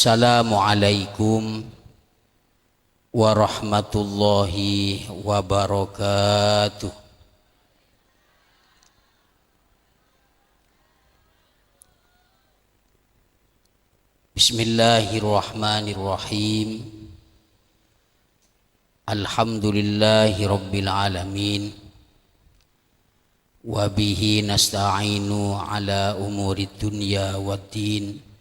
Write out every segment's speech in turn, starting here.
Assalamualaikum warahmatullahi wabarakatuh. Bismillahirrahmanirrahim. Alhamdulillahi rabbil alamin. Wa bihi nasta'inu ala umuri dunya waddin.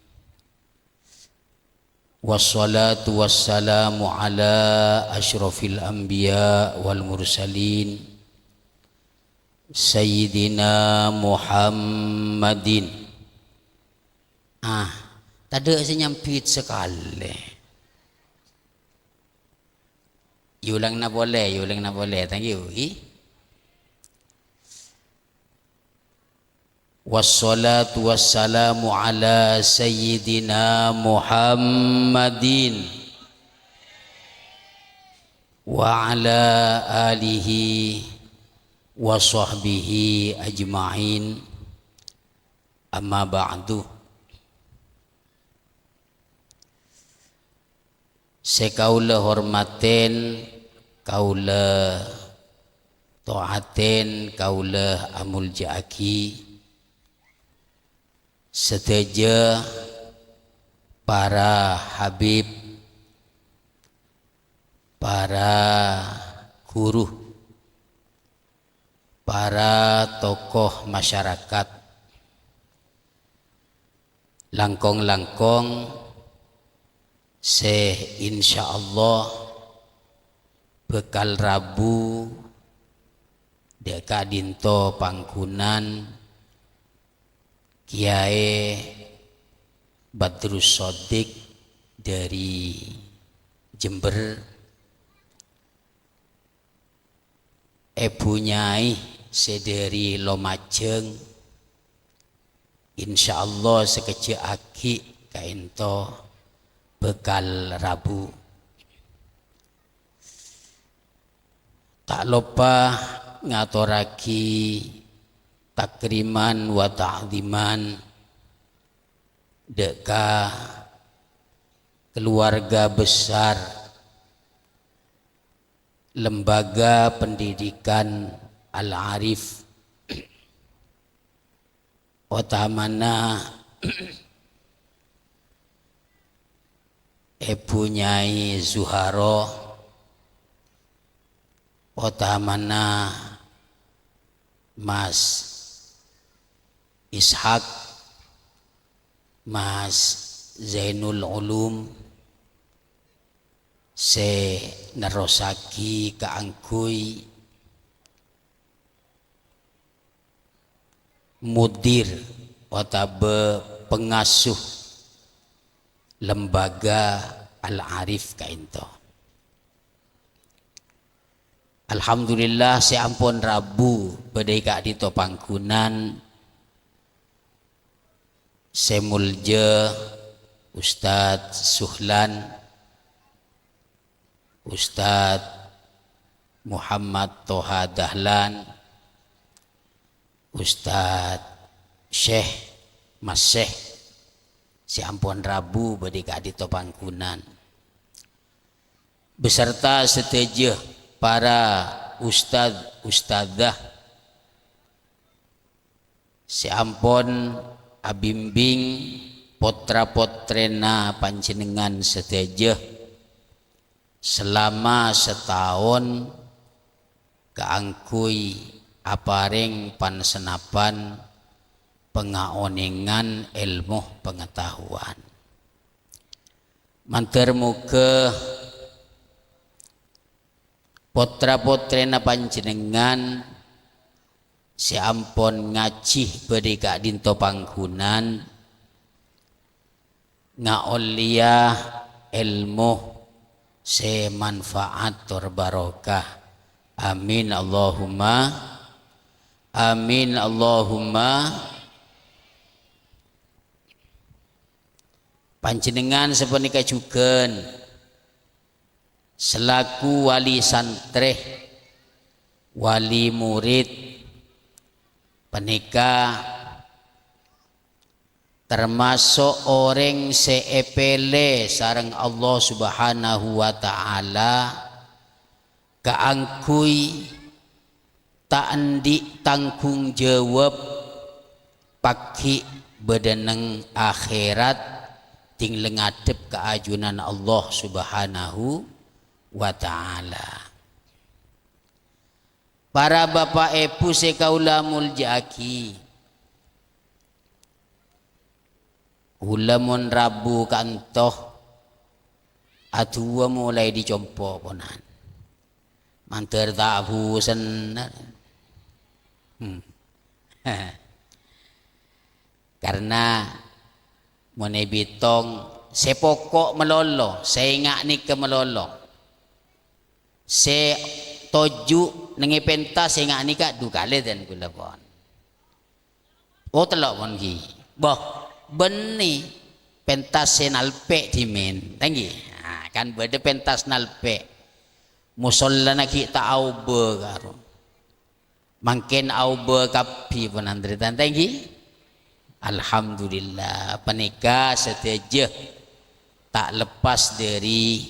Wassalatu wassalamu ala asyrafil anbiya wal mursalin Sayyidina Muhammadin. Tadi saya nyampit sekali. Ulang na boleh, thank you. Wassalatu wassalamu ala Sayyidina Muhammadin wa ala alihi wa sahbihi ajma'in. Amma ba'du. Sekaula hormaten, kaula taaten, kaula amul ja'aki seteja para habib, para guru, para tokoh masyarakat, langkong-langkong insyaallah bekal Rabu deka dinto pangkunan Kiai Badrus Shodiq dari Jember, Ibu Nyai sederi Lomajeng, insyaallah sekecil aki kaento bekal Rabu. Tak lupa ngaturaki takriman wa ta'ziman deka keluarga besar Lembaga Pendidikan Al-Arif utamana Ibu Nyai Zuharo, utamana Mas Ishak, Mas Zainul Ulum, se nerosaki kaangkuy mudir watabe pengasuh Lembaga Al-Arif kainto. Alhamdulillah seampun Rabu bedeka di topangkunan semulje Ustadz Suhlan, Ustadz Muhammad Toha Dahlan, Ustadz Syekh Mas Syekh seampun Rabu bedeka di topangkunan beserta seteja para ustadzah seampun abimbing potra-potrena panjenengan seteja selama setahun kaangkuy apareng pansenapan pengaoningan ilmu pengetahuan. Manter muka potra-potrena panjenengan seampun ngacih bedeka dinto pangkunan ngaolia ilmu semanfaat terbarokah. Amin Allahumma amin Allahumma. Panjenengan sepunika juken selaku wali santreh, wali murid, penika termasuk orang seepele sareng Allah Subhanahu wa taala kaangkui tak andi tanggung jawab paki bedeneng akhirat ting lengadep keajunan Allah Subhanahu wa taala. Para bapak ibu sekaula muljaki, ulamun Rabu kantoh atua mulai dicompo ponan manter tahu senar. Karena monebitong sepokok melolo, seingat ni ke melolo, se toju nengi pentas seingat ni kak du kali dan gula pon. Oh telok pon ki, boh beni pentas senalpe dimen, tanggi, kan berde pentas nalpe, musola nak kita au bergaru, mungkin au berkapi pon andre tanggi. Alhamdulillah penikah seteja tak lepas dari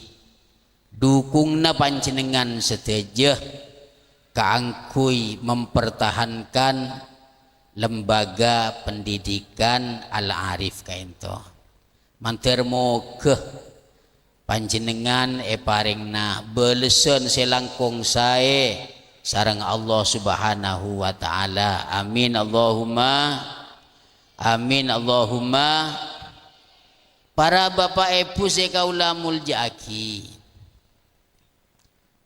dukungna panjenengan seteja kaangkui mempertahankan lembaga pendidikan Al-Arif kaento manter moga panjenengan paringna belesen selangkung sae sareng Allah Subhanahu wa taala. Amin Allahumma amin Allahumma. Para bapak ibu sekaula muljaki,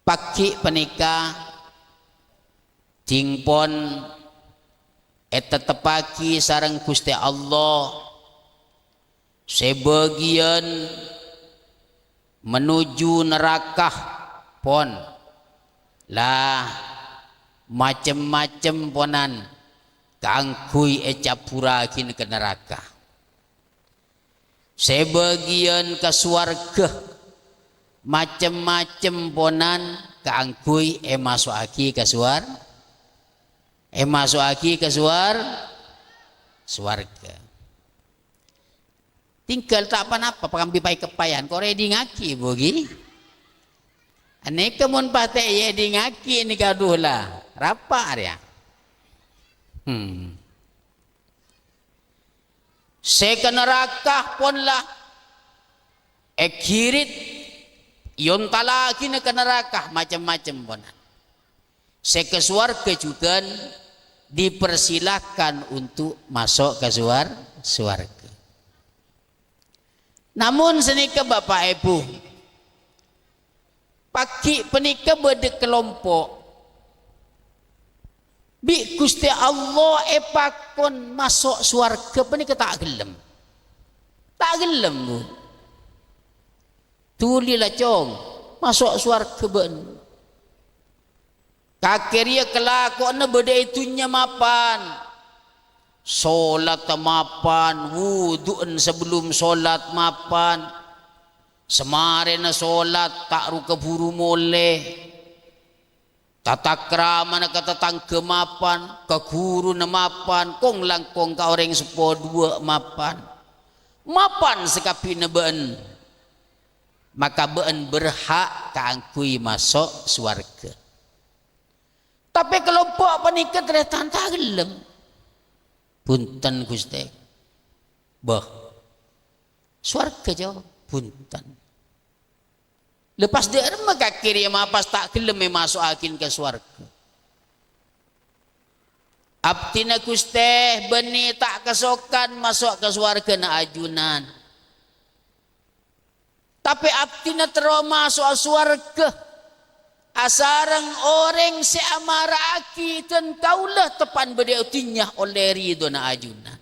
paki penikah tingpon tetepaki sareng Gusti Allah sebagian menuju neraka pon lah macem-macem ponan kaangkui capurakin ke neraka, sebagian ke swarga macem-macem ponan kaangkui masuaki ke masuaki ke swarga. Tinggal tak apa-apa pakambi pai kepayan kore di ngaki bogi ane kemun pate ye di ngaki ni kaduh lah rapa ya. Seke neraka pun lah kirit yontalaki ke neraka macam-macam pun. Seke swarga juga dipersilahkan untuk masuk ke swarga. Namun senika bapak ibu paki penika berde kelompok bi Gusti Allah pakon masuk swarga penika tak gelem bu tulilah cong masuk swarga ben kakeria kelakuan beda itunya mapan solat mapan wudu'en sebelum solat mapan semarena solat tak ru keburu moleh tata krama na katatang kemapan ke guru na mapan kong langkong ka orang sepo dua mapan sekapi na been maka been berhak kaangkui masuk swarga. Tapi kelompok panikat retan tak gelem punten Gusti bah swarga jauh punten lepas dia maka kiri mapas tak gelem masuk akin ke swarga. Abtina Gusti beni tak kesokan masuk ke swarga na ajunan. Tapi abtina terus masuk swarga asarang orang seamara aki dan kaulah tepan beda utinya oleh ridho na ajunan.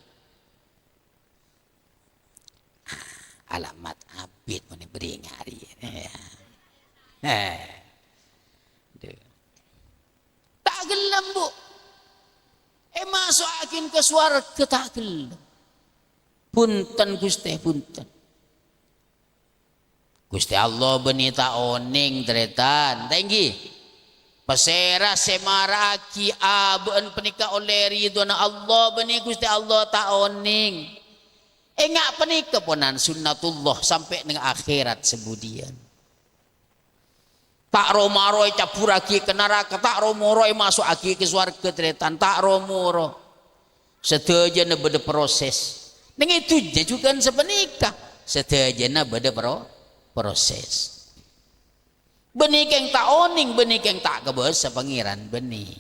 Alamat abid mana beringari tak gelem bu masuk akin ke swarga tak gelem punten Gusti punten Gusti Allah benita oning tretan tinggi pesera semara aki aben penikah oleh ridho na Allah beni Gusti Allah tak oning Engak penika ponan sunnatullah sampai dengan akhirat sebudian. Tak romaro capur aki ke neraka, tak romoro masuk aki ke surga tretan, tak romoro. Setajana beda proses. Dengan itu juga sebenika. Setajana beda proses. Benih yang tak oning, benih yang tak kebesa pangeran benih.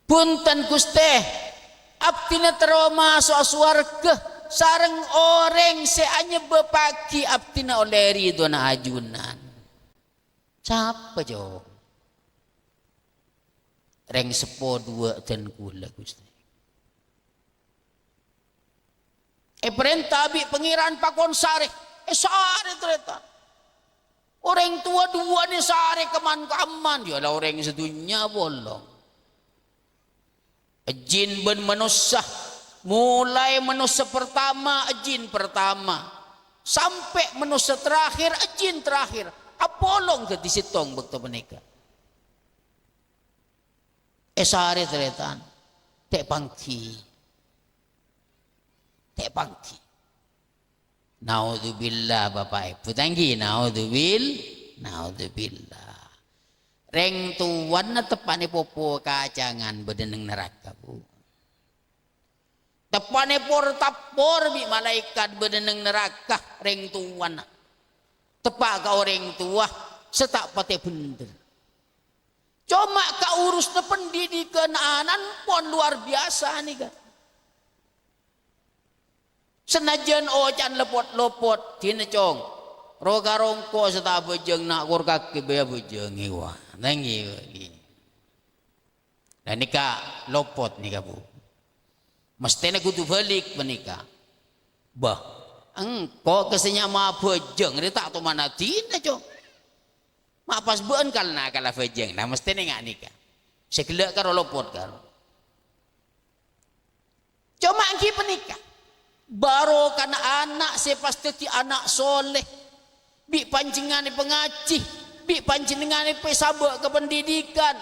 Punten Gusti, abdina tero masuk surga sareng orang seanya bepaki abdina oleh ridona ajunan. Siapa jo? Reng sepo dua dan kula Gusti. Perintah abi pangeran pakon sare, sare ternyata. Orang tua dua ni sare keman kaman, ya lah orang sedunia bolong. Jin ben manusia, mulai manusia pertama, jin pertama, sampai manusia terakhir, jin terakhir. Apolong ke disitong bekto menika. Sare ternyata, tek pangki. Tek pangki. Naudzubillah Bapak Ibu tanggi naudzubillah. Reng tuan na tepane popo kacangan bedeneng neraka Bu. Tepane por tapor bi malaikat bedeneng neraka reng tuan. Tepak ka orang tua setak pate bener. Cuma ka urus na pendidikan anan pon luar biasa nih kan. Senajan ocan lepot-lepot tina cong roga rongko seta bejeng nak kur kaki bea bejeng iwa nangi dan nikah lopot nikah Bu mesti nak kudu balik menikah bah engkau kesenya ma bejeng dia tak tu mana tina cong ma pas beun kal nak kala bejeng nah mesti nengak nikah segelak karo lopot karo cuma angki penikah baru karena anak saya pasti ti anak soleh bi pancingan pengaji bi pancingan sabak ke pendidikan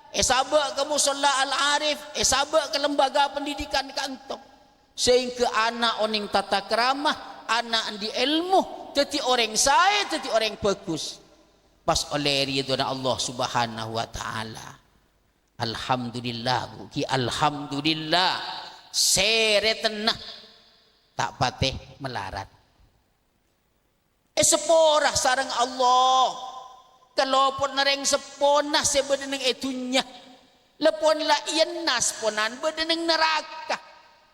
sabak ke musola al-arif sabak ke lembaga pendidikan kantong sehingga anak oning tata keramah anak di ilmu jadi orang saya jadi orang bagus pas oleh ridha Allah subhanahu wa ta'ala alhamdulillah buki alhamdulillah sere tenah tak patih melarat. Seporah sarang Allah. Kalopon nareng seponah sebeneng etunya. Lepon la ienas ponan bedeneng neraka.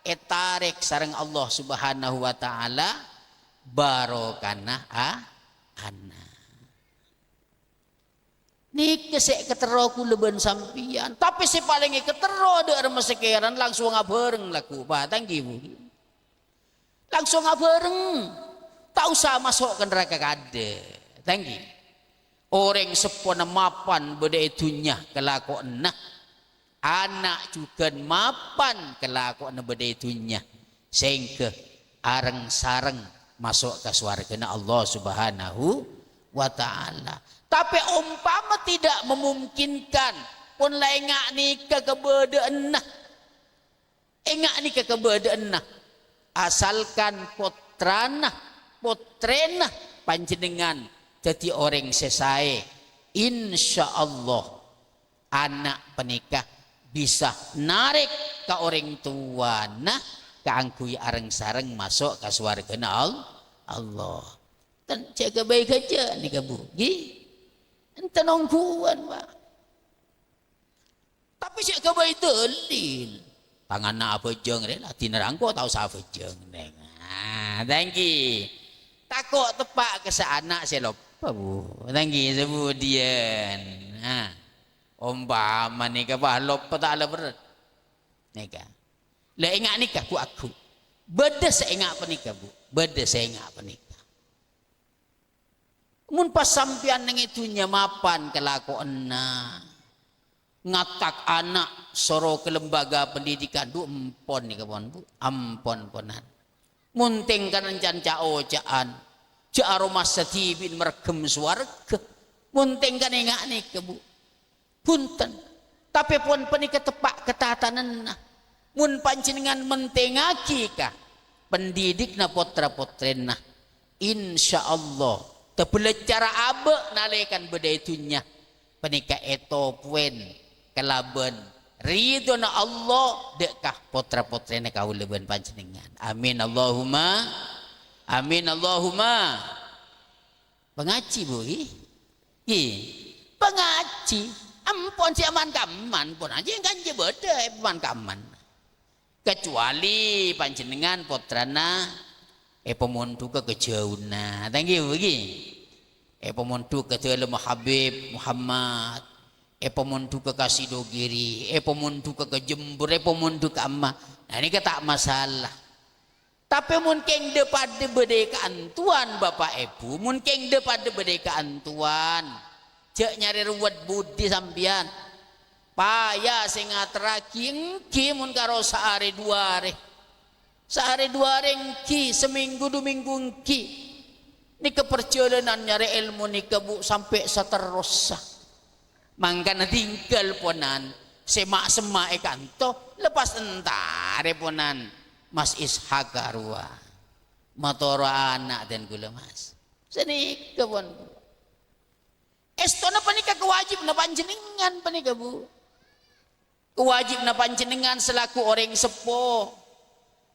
Tarik sarang Allah subhanahu wa ta'ala. Barokana ana. Ni kesek ketero ku leben sampian. Tapi si paling ketero de arma sekeran langsung ngabareng laku. Batang gibu. Langsung ngabareng tak usah masuk ke neraka kade tanggi orang sepona mapan beda itunya kelakuan anak juga mapan kelakuan beda itunya sehingga areng sareng masuk ke surga Allah subhanahu wa ta'ala tapi umpama tidak memungkinkan pun lengak nikah kebedaan engak nikah kebedaan asalkan potrana panjenengan jadi orang sesae insya Allah anak penikah bisa narik ke orang tua keangkui areng sareng masuk ke surga Allah dan jaga baik aja nih Bu ente nongkuan Pak tapi jaga baik delil tangan na apa jeng rela tinerangko tahu sahaja jeng neng tangki takut tepak ke anak saya lupa Bu tangki sebudian umpama nika bah lupa tak ada berat nika le ingat nikah ku aku beda saya ingat penikah Bu beda saya ingat penikah mun pas sampian neng itunya mapan kelakuan ngatak anak soro ke lembaga pendidikan du empon nih kawan Bu ampon ponan munting kan encan cao caan ca aroma satibin meregem swarga munting kan engak nih ke Bu punten tapi pun penikah tepak ketatanan mun panjenengan mentengaki kah pendidik na potra potrenna insyaallah tebelecara abe nalekan beda itunya penika eto puen kelaben ridho na Allah dekah potra potrenna kaula ben panjenengan amin Allahumma amin Allahumma pengaji bu pengaji ampun si aman kaman pun aja yang kan beda aman kaman kecuali panjenengan potrana pemontu ke kejauna thank you bagi pemontu ke dalam Habib Muhammad pemontu ke Kasidogiri pemontu ke Jember pemontu ke Amma nah ini tak masalah tapi mungkin depada bedekaan tuan bapak ibu mungkin depada bedekaan tuan cek nyari ruwet budi sampian payah singa teraki engki mun karo sehari dua hari engki seminggu dua minggu engki ini keperjalanan nyari ilmu ni kebu sampai seterusah mangkana tinggal ponan semak ikanto lepas entare ponan Mas Ishak arwah motor anak dan gula mas seni kebon estona panika kewajib na panjenengan panika bu kewajib na panjenengan selaku orang sepo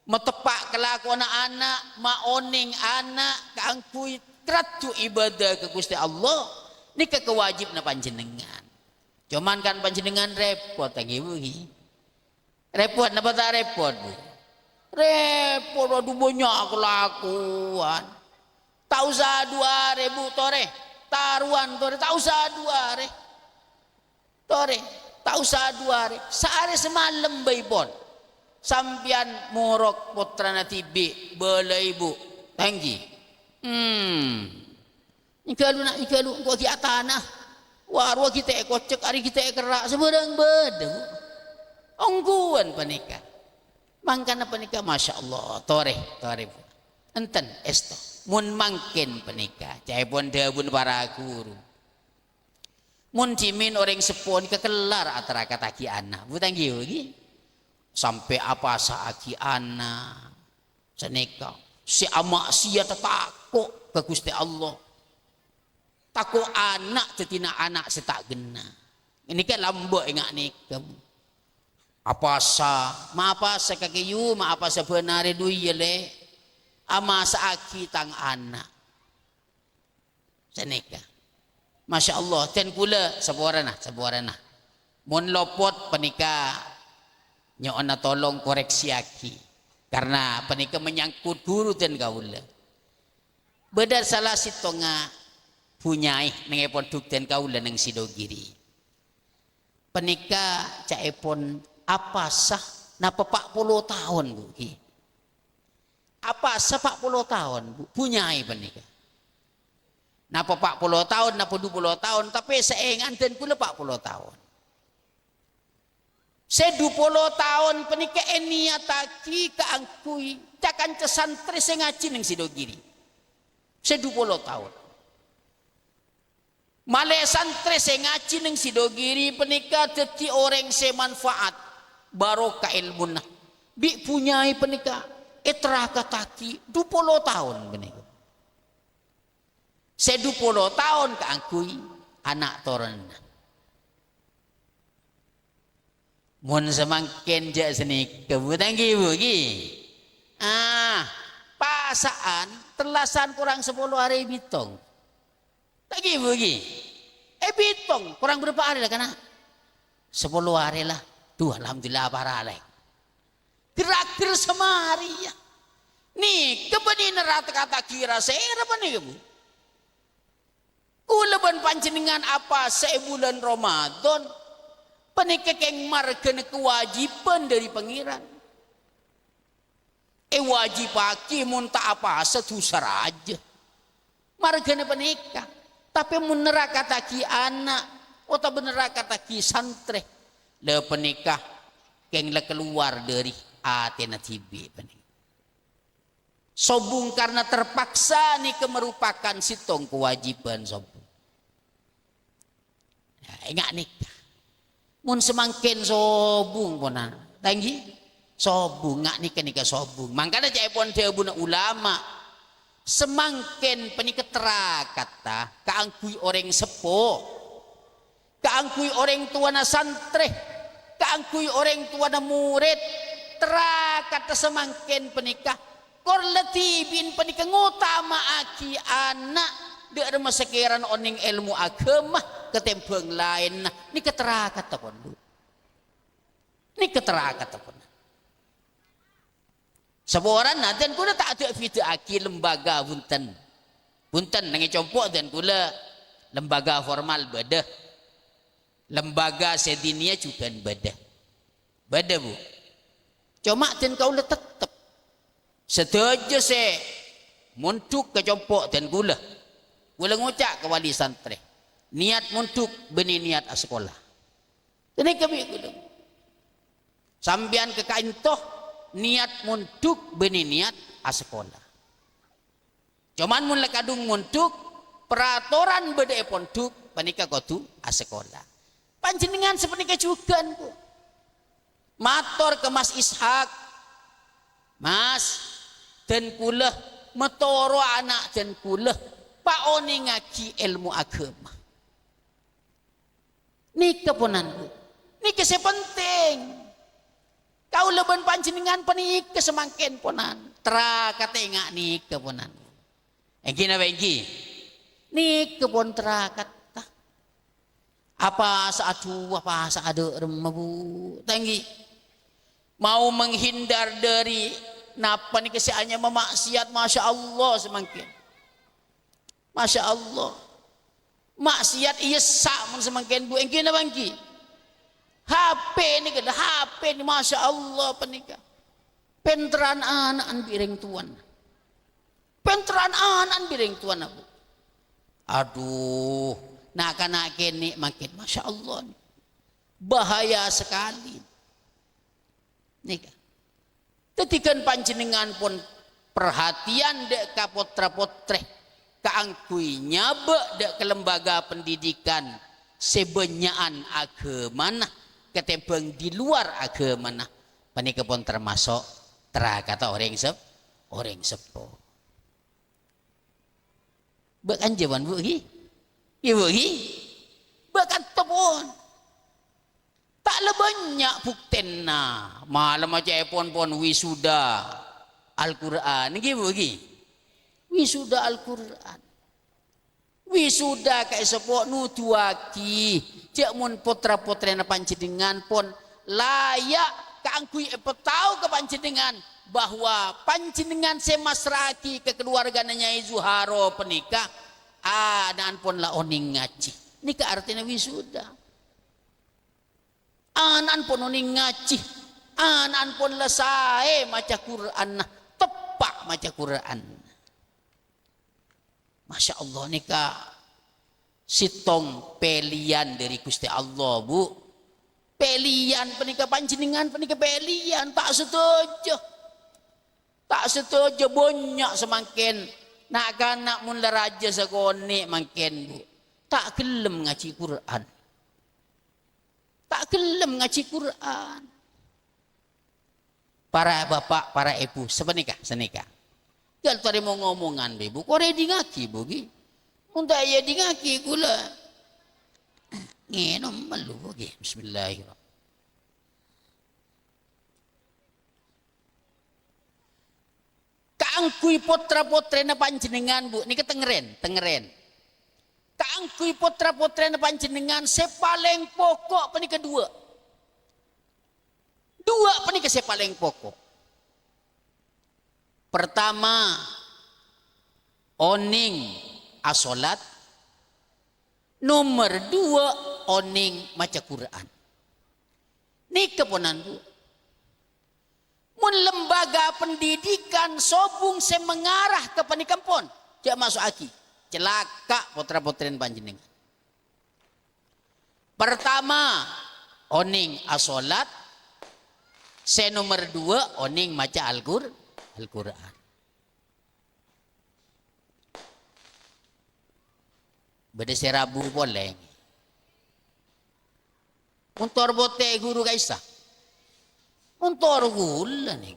metepak kelakuan anak maoning anak kaangkui keratu ibadah ke Gusti Allah ini kewajib na panjenengan cuman kan panjenengan repot lagi bu repot napa tak repot bu repot aduh banyak kelakuan tak usah 2 ribu tore taruhan tore tak usah 2 hari tore tak usah 2 hari sehari semalam baipon sampian morok putra natibi bela ibu tanggi ikalu gua ki tanah warwa kita kocek hari kita kerak seberang bedeng ongguan panika mangkana panika masya Allah tore enten esto mun mangkin panika cai pun dabun para guru mun cimin orang sepon kekelar atara kataki anak butang lagi sampai apa saaki anak seneka si amak sia takut ke Gusti Allah takut anak tetina anak setak gena ini kan lambok engak nikam apa sa kakiyu ma apa sa benare duyele ama saaki tang anak seneka masya Allah ten kula saborana mun lopot penika nyoona tolong koreksi aki karena penika menyangkut guru ten kaula bedar salah sitonga punyai nengepon duk ten kaula neng Sidogiri penika caepon apa sah napa 40 tahun bu apa sah 40 tahun bu punyai penika napa 40 tahun napa 20 tahun tapi seengan dan kula 40 tahun saya 20 tahun penika eniataki keangkui cakan cesantri saya ngaji neng Sidogiri saya 20 tahun Malay santri saya ngaji neng Sidogiri penika teti orang saya manfaat barokah ilmu nah bi punyai penika etra kataki 20 tahun penika saya 20 tahun keangkui anak toren mun semangken jak seni kebutan ibu pasaan telasan kurang 10 hari bitong tak ibu bitong kurang berapa hari lah kana 10 hari lah tuh alhamdulillah paralek gerak-gerak semari ya nih kebenin rata kata kira saya apa nih bu kulaban panjenengan apa sebulan Ramadan penika keng marga kewajiban dari pangeran wajib aki mun tak apa setusar aja marga penika tapi mun neraka taki anak atau neraka taki santri le penikah keng le keluar dari Athena TV penikah sobung karena terpaksa nih merupakan sitong kewajiban sobung ya, enggak nikah mun semangkin sobung ponan tanggi sobung ngak nika sobung mangkana cai pon teu buna ulama semangken penika terakata kaangkui orang sepo kaangkui orang tua na santre kaangkui orang tua na murid terakata semangken penika korletibin penika ngutama aki anak de masakiran oning ilmu agama ketempeng lain ni keterakata pon ni keterakata pon seorang dan kula tak ada fidaki lembaga bunten nangi compok dan kula lembaga formal beda lembaga sedinia juga beda bu cuma dan kau tetap setuju se muntuk ke compok dan kula ngucak ke wali santri niat muntuk benih niat sekolah ini kami kula sambian ke kaintoh niat muntuk benih niat sekolah cuman mun lekadung muntuk peraturan beda pontuk panika kotu sekolah panjenengan sepenika juga bu mator ke Mas Ishak Mas dan kula metoro anak dan kula Pak Oni ngaji ilmu agama nika ponan bu nika sepenting kau leben panjenengan penik kesemangken ponan tra katengak nik keponan engki na engki nik kepon tra kata apa saatu apa saade remebu tanggi mau menghindar dari napa nih keseannya memaksiat masya Allah semangken masya Allah maksiat iya sak mun semangken bu engki na engki HP ini kada HP ini masya Allah penikah penteran anak bireng tuan penteran anak bireng tuan aku aduh nak kini makin masya Allah bahaya sekali nikah tetikan panjenengan pun perhatian dek ka potra-potre kaangkui nyabe dek ke lembaga pendidikan sebenyaan agama ketempeng di luar agama nah panika pun termasuk terakata orang sepo bahkan jaman bu hi ibu hi bahkan tepon tak lebanyak buktenna malam aja pon wisuda Al-Quran nggih bu hi wisuda Al-Quran wisuda kayak sepok nutuaki cek mun potra-potrena panjenengan pun layak kaangkui tahu ke panjenengan bahwa panjenengan semasraki ke keluarga Nyai Zuharo penikah dan pun la oning ngaji nikah artinya wisuda anan pun oning ngaji anan pun lesai maca Quran tepak maca Quran masya Allah nikah sitong pelian dari Gusti Allah bu pelian penikah panjenengan penikah pelian tak setuju banyak semakin nak kanak mun raja sakone makin bu tak gelem ngaji Quran para bapak para ibu sepenikah senikah gal tadi mau ngomongan ibu kore di ngaki bu gi untuk ayah di ngaki gula ngenom malu bu gi bismillahirrahmanirrahim kaangkui potra-potrena panjenengan bu ini ketengeren kaangkui potra-potrena panjenengan sepaling pokok penikah dua penikah sepaling pokok pertama oning asolat nomor 2 oning maca Quran ini keponan bu mun lembaga pendidikan sobung semengarah ke penikampon jak masuk aki celaka potra-potrin panjenengan pertama oning asolat se nomor 2 oning maca Al-Quran beda serabu boleh motor bote guru kaisa Untor gula nih.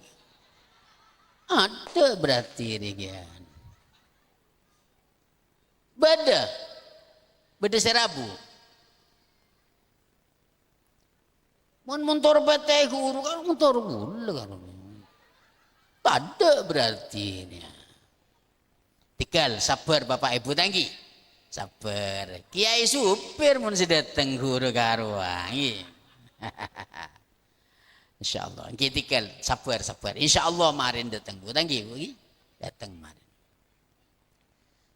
Ada berarti nih kan. Beda serabu. Muntor bete guru kan muntor gula kan. Ada berarti ini. Tinggal sabar Bapak Ibu tanggi. Sabar. Kiai supir mun sedateng guru karuang. Insyaallah. Kita tinggal sabar. Insyaallah marin datang bu tanggi datang marin.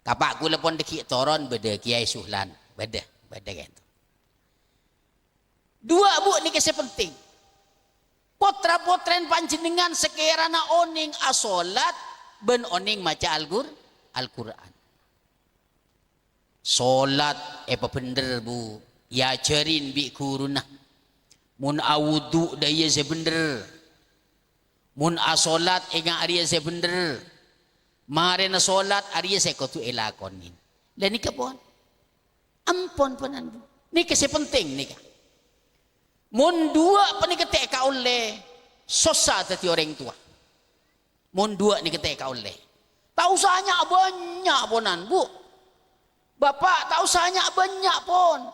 Kapak kula pun deki toron beda Kiai Suhlan, beda gitu. Dua bu ini kisah penting. Potra-potren panjenengan sekirana oning asolat ben oning maca Al-Quran. Solat apa bener bu? Ya jarin bi kuruna. Mun awudu daya se bener. Mun asolat enga ariya se bener. Marena solat ariya se kudu elakonin. Lah nika pon. Ampun ponan bu. Nika se penting nika. Mun dua penikete ka oleh sosa tadi orang tua. Mun dua ni ketika oleh. Tak usahnya banyak ponan bu. Bapak tak usahnya banyak pon.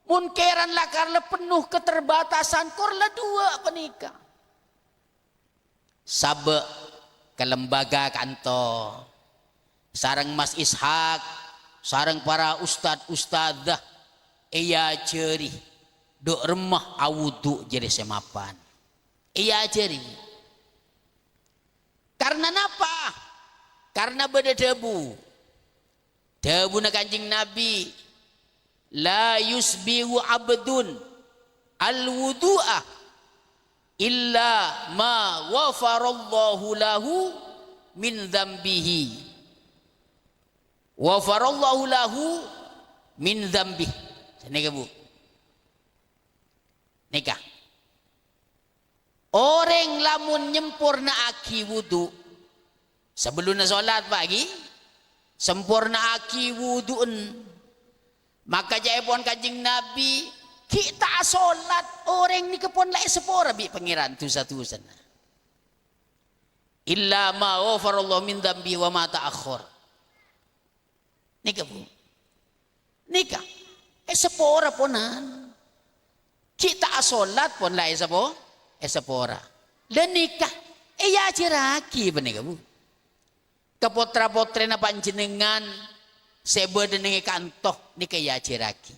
Mun keran lah karena penuh keterbatasan korla dua penikah. Sabe ke lembaga kantor. Sarang Mas Ishak, sarang para ustad-ustadzah iya ceri. Duk remah awudu jadi semapan. Iya ceri. Karena apa? Karena beda debu. Debu na Kanjeng Nabi. La yusbihu abdun al-wudu'a illa ma wafarallahu lahu min dzambihi. Wafarallahu lahu min dzambihi. Ini Bu. Nikah. Orang lamun nyempurna aki wudu sebelum sholat pagi sempurna aki wuduun maka jaipon Kanjeng Nabi kita sholat orang ni kepon lai sepora bi pangeran tu satu sana illa ma wafarallahu min dzambi wa ma ta'akhkhar nikah Bu nikah sepora ponan kita sholat pon lai sepora dan nikah ya ciraki benih Bu kepotra-potre na panjenengan sebeda nengi kantoh nikah ya ciraki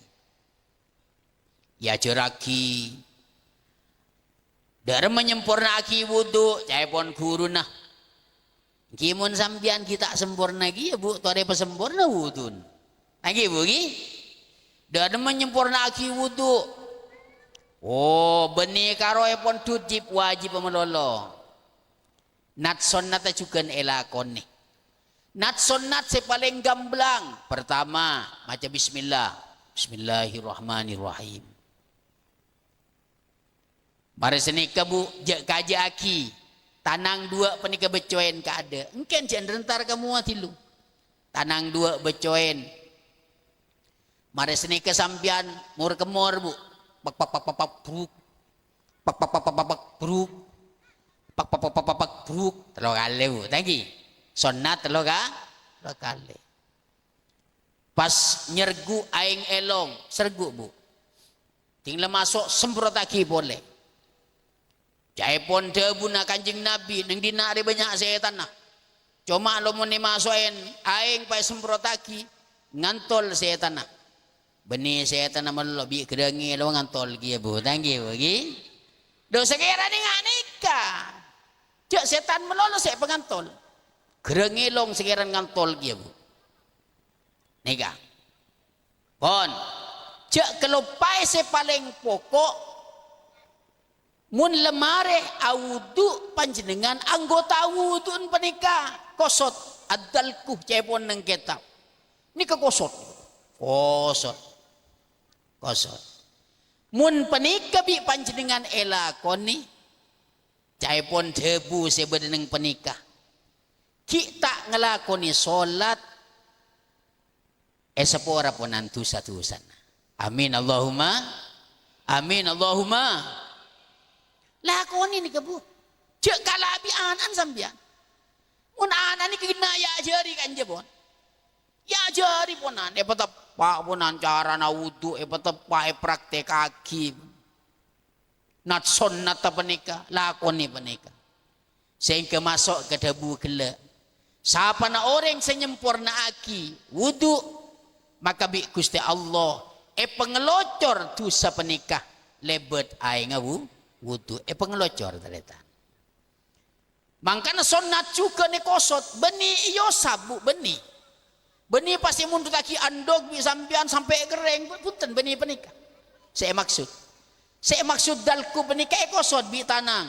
dari menyempurna aki wudu cai pon guru nah kimun sambian kita sempurna lagi ya Bu tore pesempurna wudun lagi Bu dari menyempurna aki wudu. Oh, benih karo pon wajib melolo. Nat sunnat juga elakon nih. Nat sunnat paling gamblang. Pertama, maca bismillah. Bismillahirrahmanirrahim. Mari seni kebu kaji aki. Tanang dua penika becoen ka ada. Engken jangan rentar kamu atilu. Tanang dua becoen. Mari seni kesampian mur kemor Bu. Pak bruk telo kali Bu tadi sunat telo kali pas nyergu aing elong sergu Bu tinggal masuk semprot lagi boleh jaipon debu na Kanjeng Nabi neng dinari banyak setan nah cuma lo mau masukin aing pai semprot lagi ngantol setan nah benih setan nama lebih kedengi lo ngantol kia Bu tanggi bagi dosa kira ni nggak nikah cak setan melolo saya pengantol kedengi long sekiran ngantol kia Bu nikah pon cak kelupai paling pokok mun lemare awudu panjenengan anggota awudun penikah kosot adalkuh cepon neng kitab nikah kosot mun penikah bi panjenengan elakoni caipon debu sebeneng penikah kita ngelakoni solat sepora ponan tusa-tusan amin Allahumma Lakoni ni kebu. Cek kalabi anan sambian. Mun anan ni kena ya jari kan je pon. Ya jari ponan. Pak ponan cara na wudu. Pak praktek kaki. Nat sunnat penika. Lakoni penika. Sehingga masuk ke debu gelak. Siapa na orang senyempurna aki wudu. Maka bi Gusti Allah. Pengelocor dosa penikah. Lebet ay ngawu. Wudu. Pengelocor ternyata. Makanya sunat juga ni kosot. Beni iyo sabu beni. Beni pasti mundur kaki andog bi sampian sampai kering. Punten beni penikah. Saya maksud dalku penikah kosot bi tanang.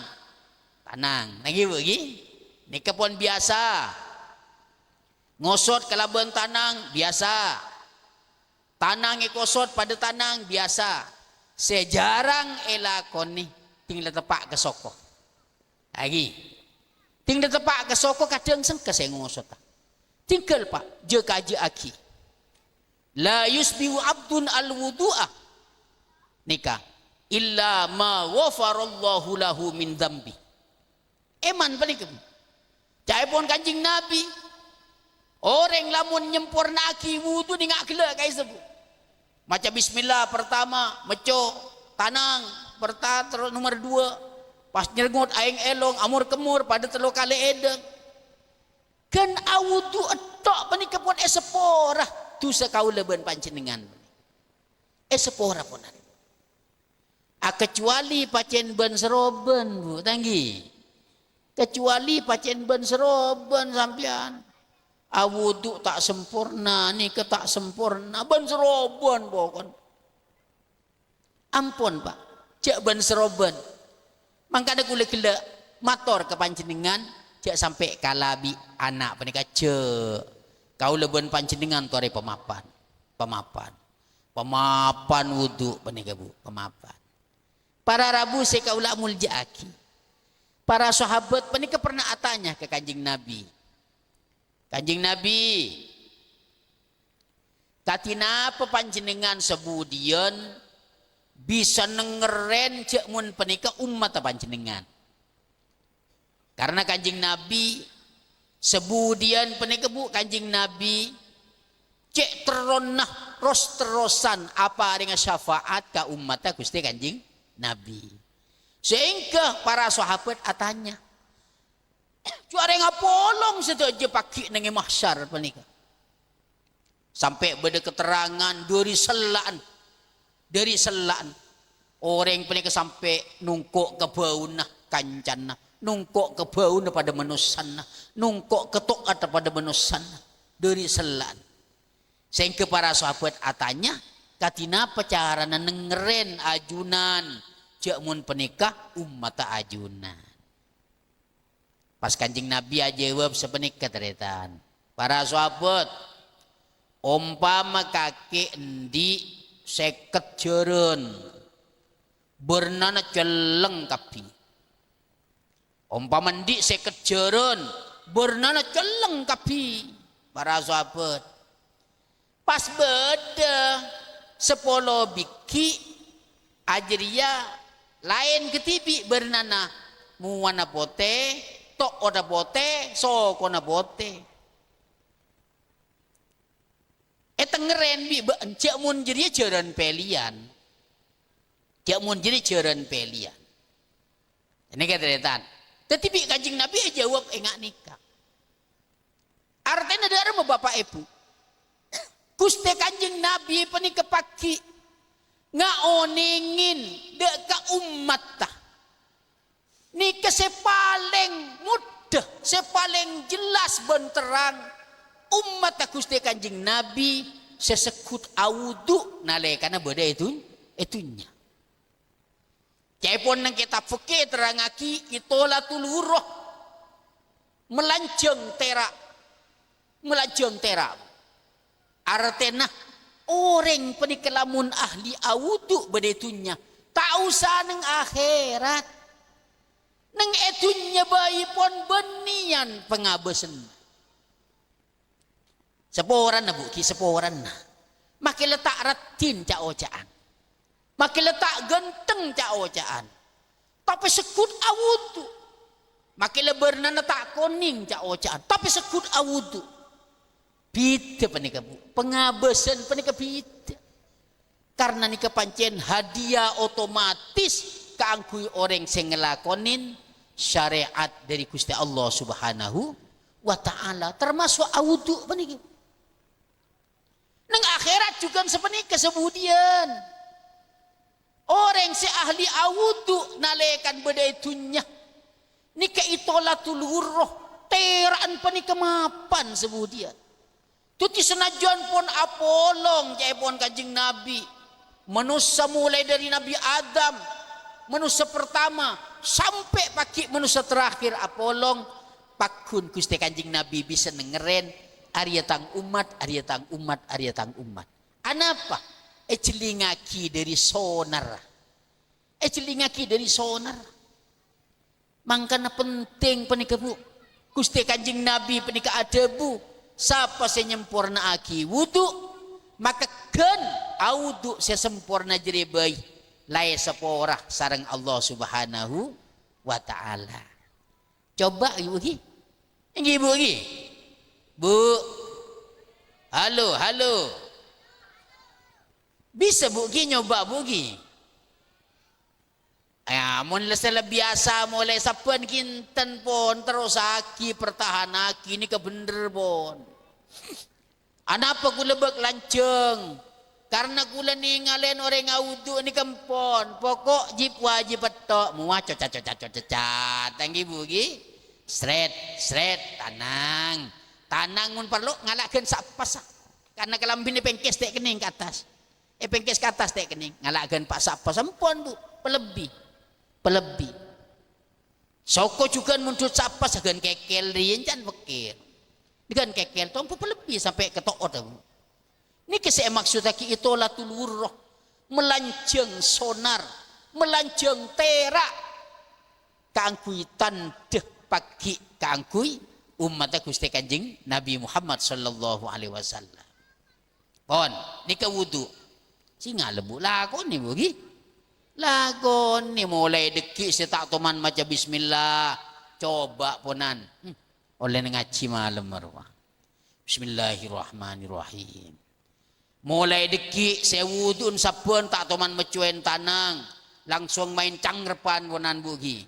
Tanang. Lagi bagi. Nikah pun biasa. Ngosot kelabang tanang biasa. Tanang kosot pada tanang biasa. Sejarang elakon ni. Tinggal tepak ke soko. Lagi. Tinggal tepak ke soko kadang sengke saya ngosot. Tinggal pak. Je kaji aki. La yusbihu abdun al-wudu'ah. Nikah. Illa ma wafarallahu lahu min dhambi. Eman panik. Cai pun kanjing Nabi. Orang lamun nyempurna aki wudu ni ngak gila kai sebut. Macam bismillah pertama, meco, tanang, terus nomor 2. Pas nyergut aing elong, amur kemur pada telu kali edeng. Kan awudu etok panik pun sepora tu sekaula ben panjenengan. Sepora punan. Kecuali pacen ben seroben bu tanggi. Kecuali pacen ben seroben sampean. Awudu tak sempurna ni ke tak sempurna ben seroben pokon. Ampun pak, cek ben seroben. Mangka ada kula gila mator ke panjenengan cek sampai kalabi anak penikah cek. Kau leben panjenengan tu ada pemapan wudu penikah bu pemapan. Para rabu saya kaulah muljaaki. Para sahabat penikah pernah atanya ke kanjing Nabi. Kanjing Nabi, katina apa panjenengan sebudian bisa nengeren cek mun penikah umat panjenengan. Karena kanjing Nabi sebudian penikah bu kanjing Nabi cek teronah terosan apa dengan syafaat ke umat Gusti kanjing Nabi. Sehingga para sahabat atanya cuare ngapolong sedojo pagi nengi mahsyar penika. Sampai beda keterangan dari selaan orang penika sampai nungkok ke baunah kancana, nungkok ke baunah pada menusana, nungkok ke toat pada menusana dari selaan. Sehingga para sahabat atanya katina pacarana nengeren ajunan jakmun penikah umat ajunan. Pas kanjing Nabi aja jawab sepenik keteretan. Para sahabat, umpama kaki endi seket jeren, bernana celeng kapi. Umpama endi seket jeren, bernana celeng kapi. Para sahabat, pas beda 10 biki ajeria lain ketibi bernana muwana pote. Tok oda bote, so kona bote. Tengeren bi cek mun jadi jaran pelian. Cek mun jadi jaran pelian. Ini kata tetapi kanjing Nabi jawab engak nikah. Artinya ada bapak ibu. Gusti kanjing Nabi penikah pagi nggak oningin dek ka umat tah. Nikah sepaling mudah, sepaling jelas benterang umat Gusti kanjing Nabi sesekut awudu nalekana beda itunya. Cepon nang kitab fikih terangaki itola tuluroh melanjeng terak. Artena orang penikelamun ahli awudu beda itunya. Tak usah nang akhirat. Neng etunya bayi pon benian pengabesen. Seporan na buki seporan na. Makin letak ratin ca ojaan. Makin letak genteng ca ojaan. Tapi sekut awudu. Maki lebarna na tak koning cak ocaan. Tapi sekut awudu. Bida panika bu. Pengabesan panika bida. Karena nika pancen hadiah otomatis kaangkui orang sing ngelakonin syariat dari Gusti Allah Subhanahu wa taala, termasuk awudu panika. Nang akhirat juga sepenika sebudian. Orang si ahli awudu nalekan bedai dunya. Nika itolatul hurroh teraan panika mapan sebudian. Tuti senajan pun apolong jaipon Kanjeng Nabi. Manusia mulai dari Nabi Adam, manusia pertama sampai pagi manusia terakhir apolong pakun Gusti Kanjeng Nabi bisa nengeren Arya tang umat, Arya tang umat, Arya tang umat. Anapa? Celingaki dari sonar. Celingaki dari sonar. Mangkana penting penika bu. Gusti Kanjeng Nabi penika ada bu. Siapa saya nyempurna aki wudu, maka kan audu saya sempurna jadi baik. Lai seporah sarang Allah Subhanahu wa taala. Coba ibu gi. Ibu gi. Bu, halo, halo. Bisa bu Gi nyoba bu Gi? Ya, mulai biasa mulai sapuan kinten pon terus aki pertahan aki ini kebener pon. Anapa gula bek lanceng? Karena gula ningalen orang ngaudu ini kempon. Pokok jip wajib petok muah cacat. Tanggi bu Gi. Sret, tanang. Tanang mun perlu ngalakkeun sapas. Karena kelambine pengkes tek kening ke atas. Pengkes ke atas tek kening. Ngalakkeun pak sapas sempon bu, pelebih. Soko juga muncul sapas agan kekel riyen jan bekir. Dengan kekel tompo pelebih sampai ketoot bu. Ini kesek maksud aki itolatul hurroh, melanceng sonar, melanceng terak. Kaangkui tandeh pagi kaangkui umat Gusti Kanjeng Nabi Muhammad sallallahu alaihi wasallam. Pon, nika wudu. Singa lebu lakon ni bugi. Lakon ni mulai deki setak toman maca bismillah. Coba ponan. Oleh ngaji malam marwah. Bismillahirrahmanirrahim. Mulai deki saya wudun sabun tak toman mecuen tanang. Langsung main cangrepan ponan bugi.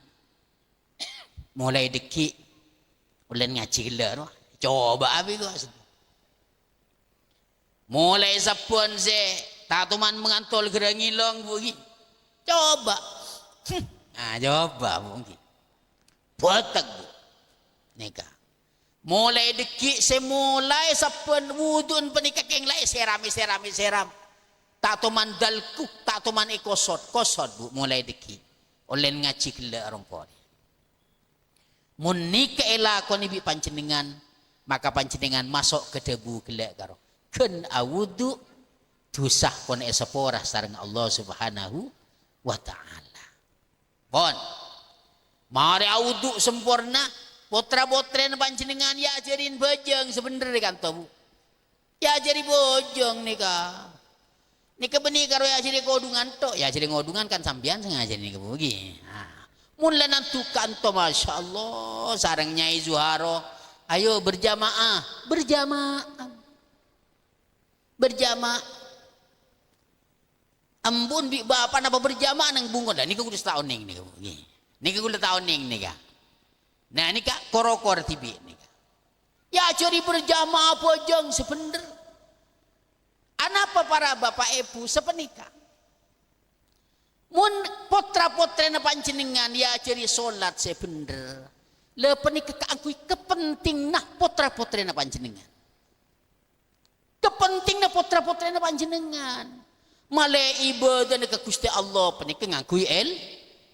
Mulai deki ulen ngaji gila coba abi gua mulai sapun se tatuman mengantol gerangilong bugi coba coba bugi botak bu neka mulai deki se mulai sapun wudun penikah yang lain seram tatuman dalku tatuman kosot bu mulai deki ulen ngaji gila rompon mun nika elakon ibi pancenengan maka pancenengan masuk ke debu gelek karo ken awudu dusah kon eseporah sareng Allah Subhanahu wa taala. Pon mari awudu sempurna potra-potren pancenengan ya ajarin bojong sebener kan to bu. Ya ajari bojong nika. Nika benih karo ya ajari kodungan tok. Ya ajari ngodungan kan sampean sing ngajari nika bugi. Mula nantukan to masya Allah sarang Nyai Zuharo ayo berjamaah ambun bi bapak napa berjamaah nang bungon dah nika kudu setahun ning nika kudu tahun ning nika nah nika korokor tibi nika ya cari berjamaah pojong sebener anapa para bapak ibu sepenika mun potra-potrena panjenengan ya ajari salat sebener. Le penika kaangkui kepenting nah potra-potrena panjenengan. Kepenting nah potra-potrena panjenengan. Male ibadah ke Gusti Allah penika ngangkui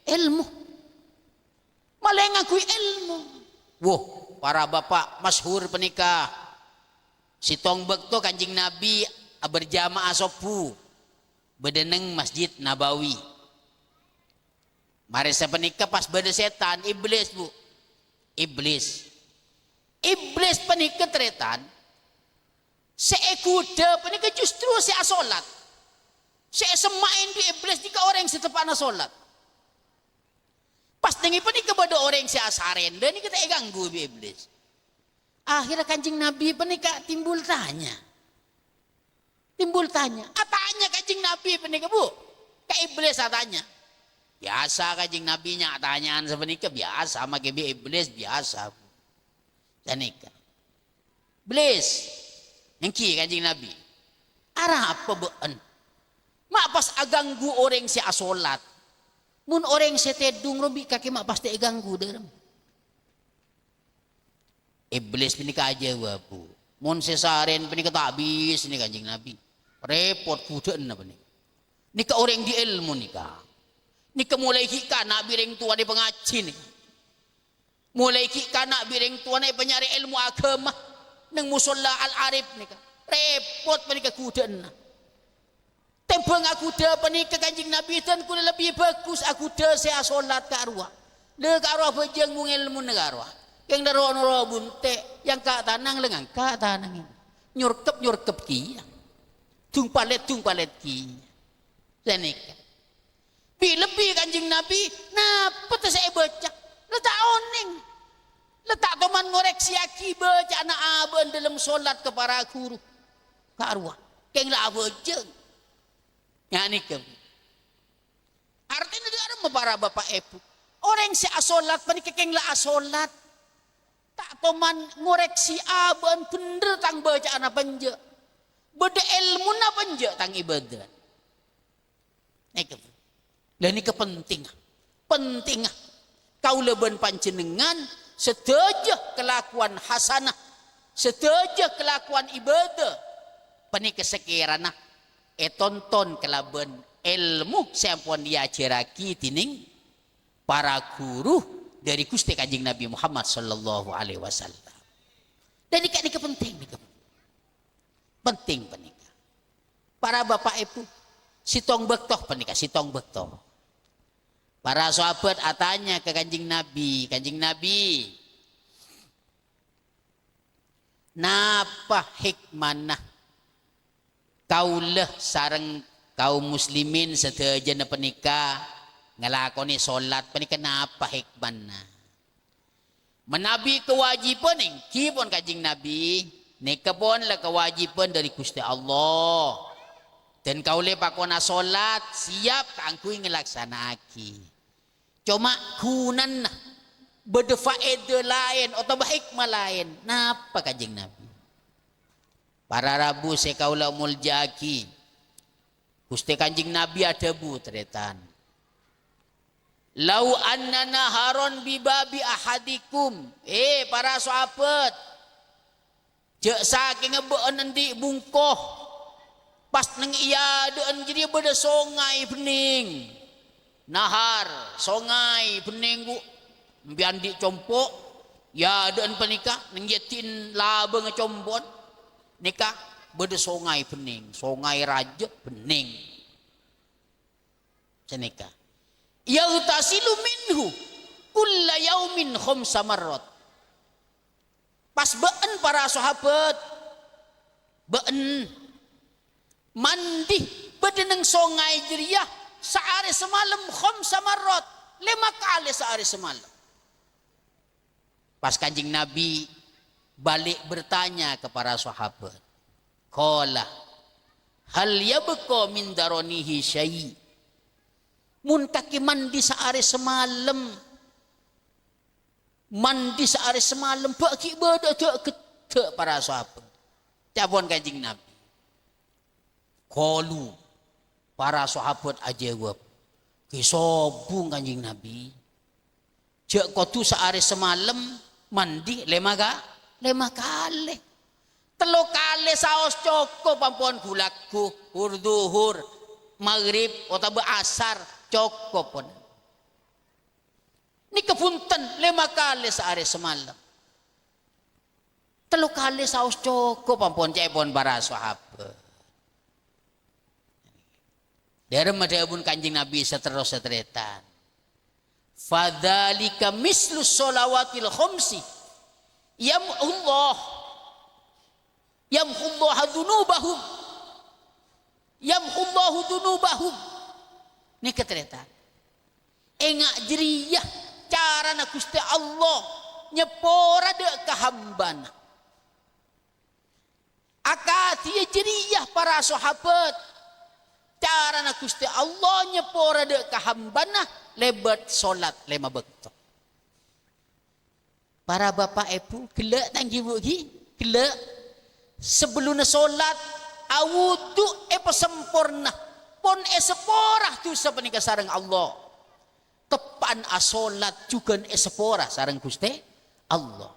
ilmu. Male ngangkui ilmu. Wah, para bapak masyhur penika. Sitong bekto Kanjeng Nabi berjamaah sopu bedeneng Masjid Nabawi. Mari sepenika pas beda setan iblis bu, iblis penika tretan, seekuda penika justru seasolat, semain di iblis jika orang setepana solat. Pas dengi pun kepada orang si asaren dan kita ganggu iblis. Akhirnya Kanjeng Nabi penika timbul tanya. Atanya Kanjeng Nabi penika Bu. Ka iblis atanya. Biasa Kanjeng Nabi nya tanyaan sebenika biasa sama iblis biasa. Danika. Iblis. Engki Kanjeng Nabi. Arah apa beun? Mak pas aganggu orang si asolat. Mun orang si tedung robi kaki mak pasti aganggu derem. Iblis penika aja wabu. Mun sesaren penika tak habis ini Kanjeng Nabi. Repot kudeun apa nih. Nika orang di ilmu nika. Nika mulai hika nak bireng tua di pengaji nih. Mulai hika nak bireng tua di penyari ilmu agama. Neng musola al-arif nika. Repot penika kudeun. Tempeng aku dah penika Kanjeng Nabi dan kuda lebih bagus aku dah saya solat ke arwah. Le ke arwah bejeng mung ilmu negara. Yang daro bunte yang ka tanang lengan ka tanang nyurkep ki tung palet ki senika bi lebih Kanjeng Nabi napa teh saya baca letak oning letak toman ngoreksi aki baca anak aben dalam solat ke para guru ka arwah keng la bejeng yani ke artinya dia para bapak ibu orang si asolat panik keng la asolat tak toman ngoreksi aban bener tang bacaan apa nje beda ilmu apa nje tang ibadah dan ini penting kau leben panjenengan sedejah kelakuan hasanah sedejah kelakuan ibadah pani kesekirana tonton kelaben ilmu sampun diajaraki tining para guru dari Gusti Kanjeng Nabi Muhammad sallallahu alaihi wasallam. Dan ini penting penika. Para bapak ibu sitong bektoh penika sitong bektoh. Para sahabat atanya ke Kanjeng Nabi, napa hikmanah kaulah sareng kaum muslimin sedaya penika ngelakoni solat penika napa hikmahna menabi kewajiban kipun Kanjeng Nabi nika pun la kewajiban dari Gusti Allah dan kaule pakona solat siap kangkui ngelaksanaki cuma kunanna beda faedah lain atau hikmah lain napa Kanjeng Nabi para rabu sekaula muljaki Gusti Kanjeng Nabi ada bu tretan lau anna naharon bibabi ahadikum para sahabat jek saking ngebeun endi bungkoh pas neng iya deun jadi beda songai bening nahar songai bening bu mbian di compok ya deun penikah neng yetin labe ngecompon nikah beda songai bening songai raja bening senikah yautasilu minhu kulla yaumin khamsa marrat pas beun para sahabat beun mandi bedeneng songai jeriah sehari semalam khamsa marrat 5 kali sehari semalam pas Kanjeng Nabi balik bertanya ke para sahabat qala hal yabqa min daronihi syai' mun kaki mandi sehari semalam bagi beda gede para sahabat jawab Kanjeng Nabi qalu para sahabat ajawab kisobung Kanjeng Nabi jak kotu sehari semalam mandi 5 kali 3 kali saos cukup ampun gulaku hurduhur maghrib atau asar cukup pun. Ini kepunten 5 kali sehari semalam. 3 kali saus cukup ampun cepon para sahabat. Dari madhabun Kanjeng Nabi seterus-seteretan. Fadzalika mislu sholawatil khamsi. Yamhullahu dzunubahum. Ini keteretan. Engak jeriyah cara na Gusti Allah nyepora de kahambana akati jeriyah para sahabat cara na Gusti Allah nyepora de kahambana lebat solat lema bekto para bapak ibu gelak tanggi bugi gelak sebelum solat awudu sempurna pon seporah tu sepenika sareng Allah tepan asolat juga seporah sareng Gusti Allah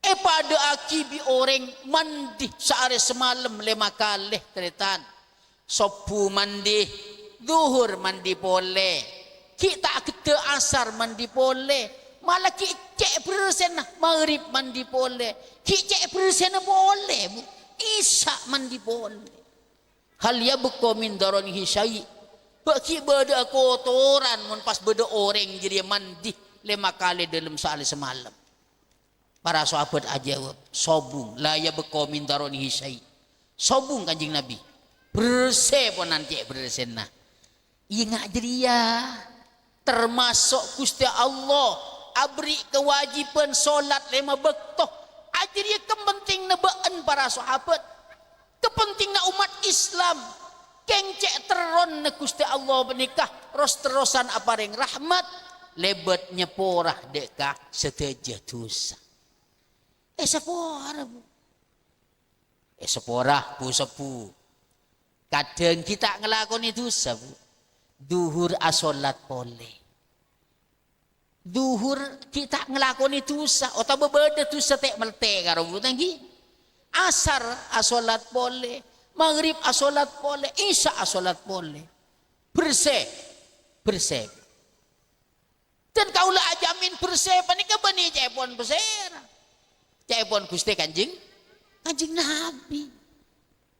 pada akibi orang mandi sehari semalam 5 kali teritan sopu mandi zuhur mandi boleh kita kete asar mandi boleh malah cek persen maghrib mandi boleh cek persen boleh isya mandi boleh hal yabqa min daranihi syai' bagi beda kotoran mun pas beda orang jadi mandi 5 kali dalam sehari semalam para sahabat aja sobung la yabqa min daranihi syai' sobung kanjing Nabi bersih pun nanti bersihna iya ngak jadi ya termasuk Gusti Allah abri kewajiban solat 5 waktu ajri kepenting nebaan para sahabat kepenting umat Islam kengcek teron na Gusti Allah menikah terosan apareng rahmat lebat nyeporah dekah seteja dosa seporah bu seporah bu sepu kadang kita ngelakoni dosa bu duhur asolat boleh duhur kita ngelakoni dosa atau berbeda dosa tek melte karo bu tanggi asar asolat boleh maghrib asolat boleh, isya asolat boleh. Bersih. Dan kaulah ajamin bersih, panika bani cepon bersih. Cepon Gusti Kanjing Nabi.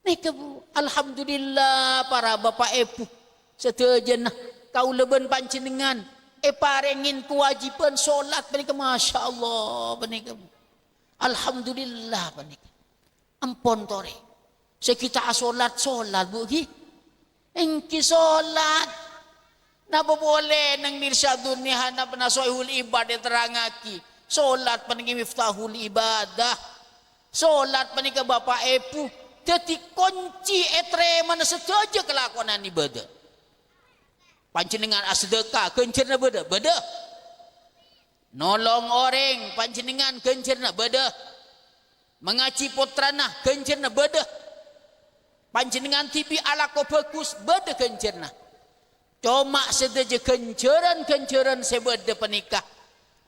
Nika bu, alhamdulillah para bapak ibu setejenah kau leben panjenengan parengin kewajiban solat panika masya Allah panika bu. Alhamdulillah panika. Ampun tore. Sekita solat bu ki engki solat napa boleh nang mirsyadun nihan napa nasoihul ibadah terangaki solat paniki miftahul ibadah solat panika bapak ibu dadi kunci etre mana sedaja kelakonan ibadah panjenengan asdekah gencerna beda nolong orang panjenengan gencerna beda mengaji putrana gencerna beda panjenengan tibi ala ko bagus beda kencerna cuma sedaja kenceran sebeda penikah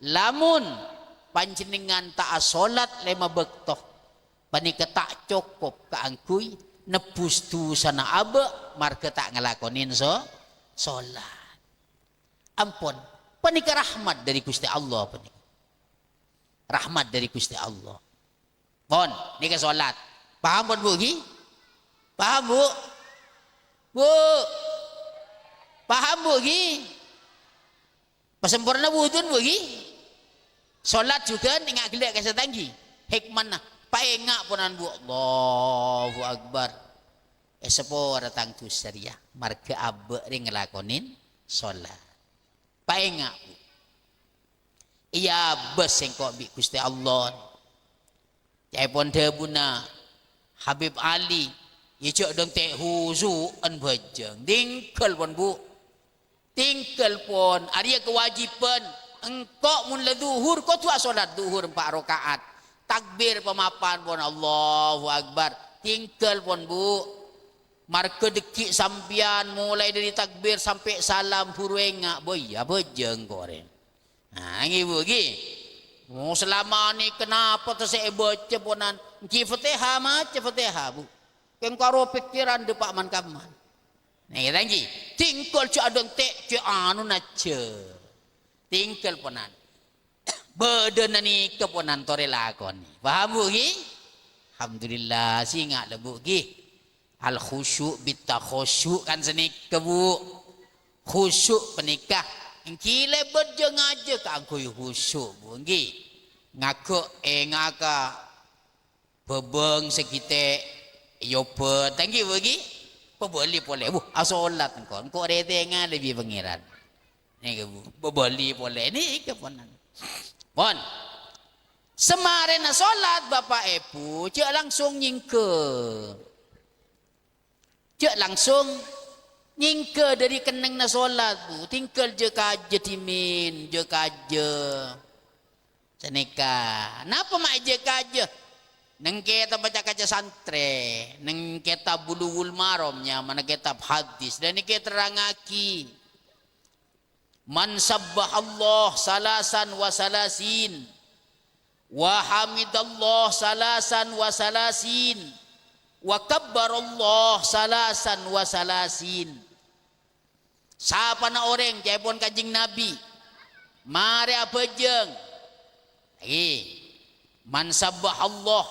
lamun panjenengan tak solat 5 waktu panika tak cukup kaangkui nebus tu sana abe marga tak ngelakonin solat ampun panika rahmat dari Gusti Allah panika rahmat dari Gusti Allah pon nika solat paham pun bu ki paham bu? Paham bu ki? Pasempurna wudun bu ki? Solat juga ingat gelak kasih tanggi. Hikmana? Paengak punan bu. Allahu Akbar. Sepora datang tu syariah. Marga abe ring ngelakonin solat. Paengak bu. Iya bes yang kau bi Gusti Allah. Cepon debuna Habib Ali. Ya cak dong teh huzu an bajang tinggal pun bu tinggal pun ada kewajiban engkau mun duhur kau tu solat duhur 4 rakaat takbir pemapan pun Allahu Akbar tinggal pun bu marga dekik sampian mulai dari takbir sampai salam huruenga boy ya bajang koreng nah ngi bu gi mau selama ni kenapa tu saya baca punan ki Fatihah macam Fatihah bu kengkaro pikiran de Pak Man Kaman. Nah, ya tanggi. Tinggal cak adon tek cak anu nace. Tinggal ponan. Beden ni keponan tore lakon. Paham bu ki? Alhamdulillah singat le bu ki. Al khusyuk bitta khusyuk kan senik ke bu. Khusyuk penikah. Engkile bejeng aja ka angkui khusyuk bu ki. Ngako ngaka bebeng sekite yope tanggi bagi pebeli boleh asolat engkau rete lebih pengiran Ni ke bu, bebali boleh ni ke pun. Pon. Semare na solat bapak ibu, cek langsung nyingke. Cek langsung nyingke dari keneng na solat bu, tinggal je kaje timin, je kaje. Senika, napa mak je kaje? Neng kita baca kaca santre, neng kita bulughul maromnya, mana kitab hadis, dan ini kita terangaki. Man sabbah Allah salasan wa salasin, wa hamidallah salasan wa salasin, wa kabbarallah salasan wa salasin. Siapa na orang jepon kajing Nabi, mari apa jeng? Man sabbah Allah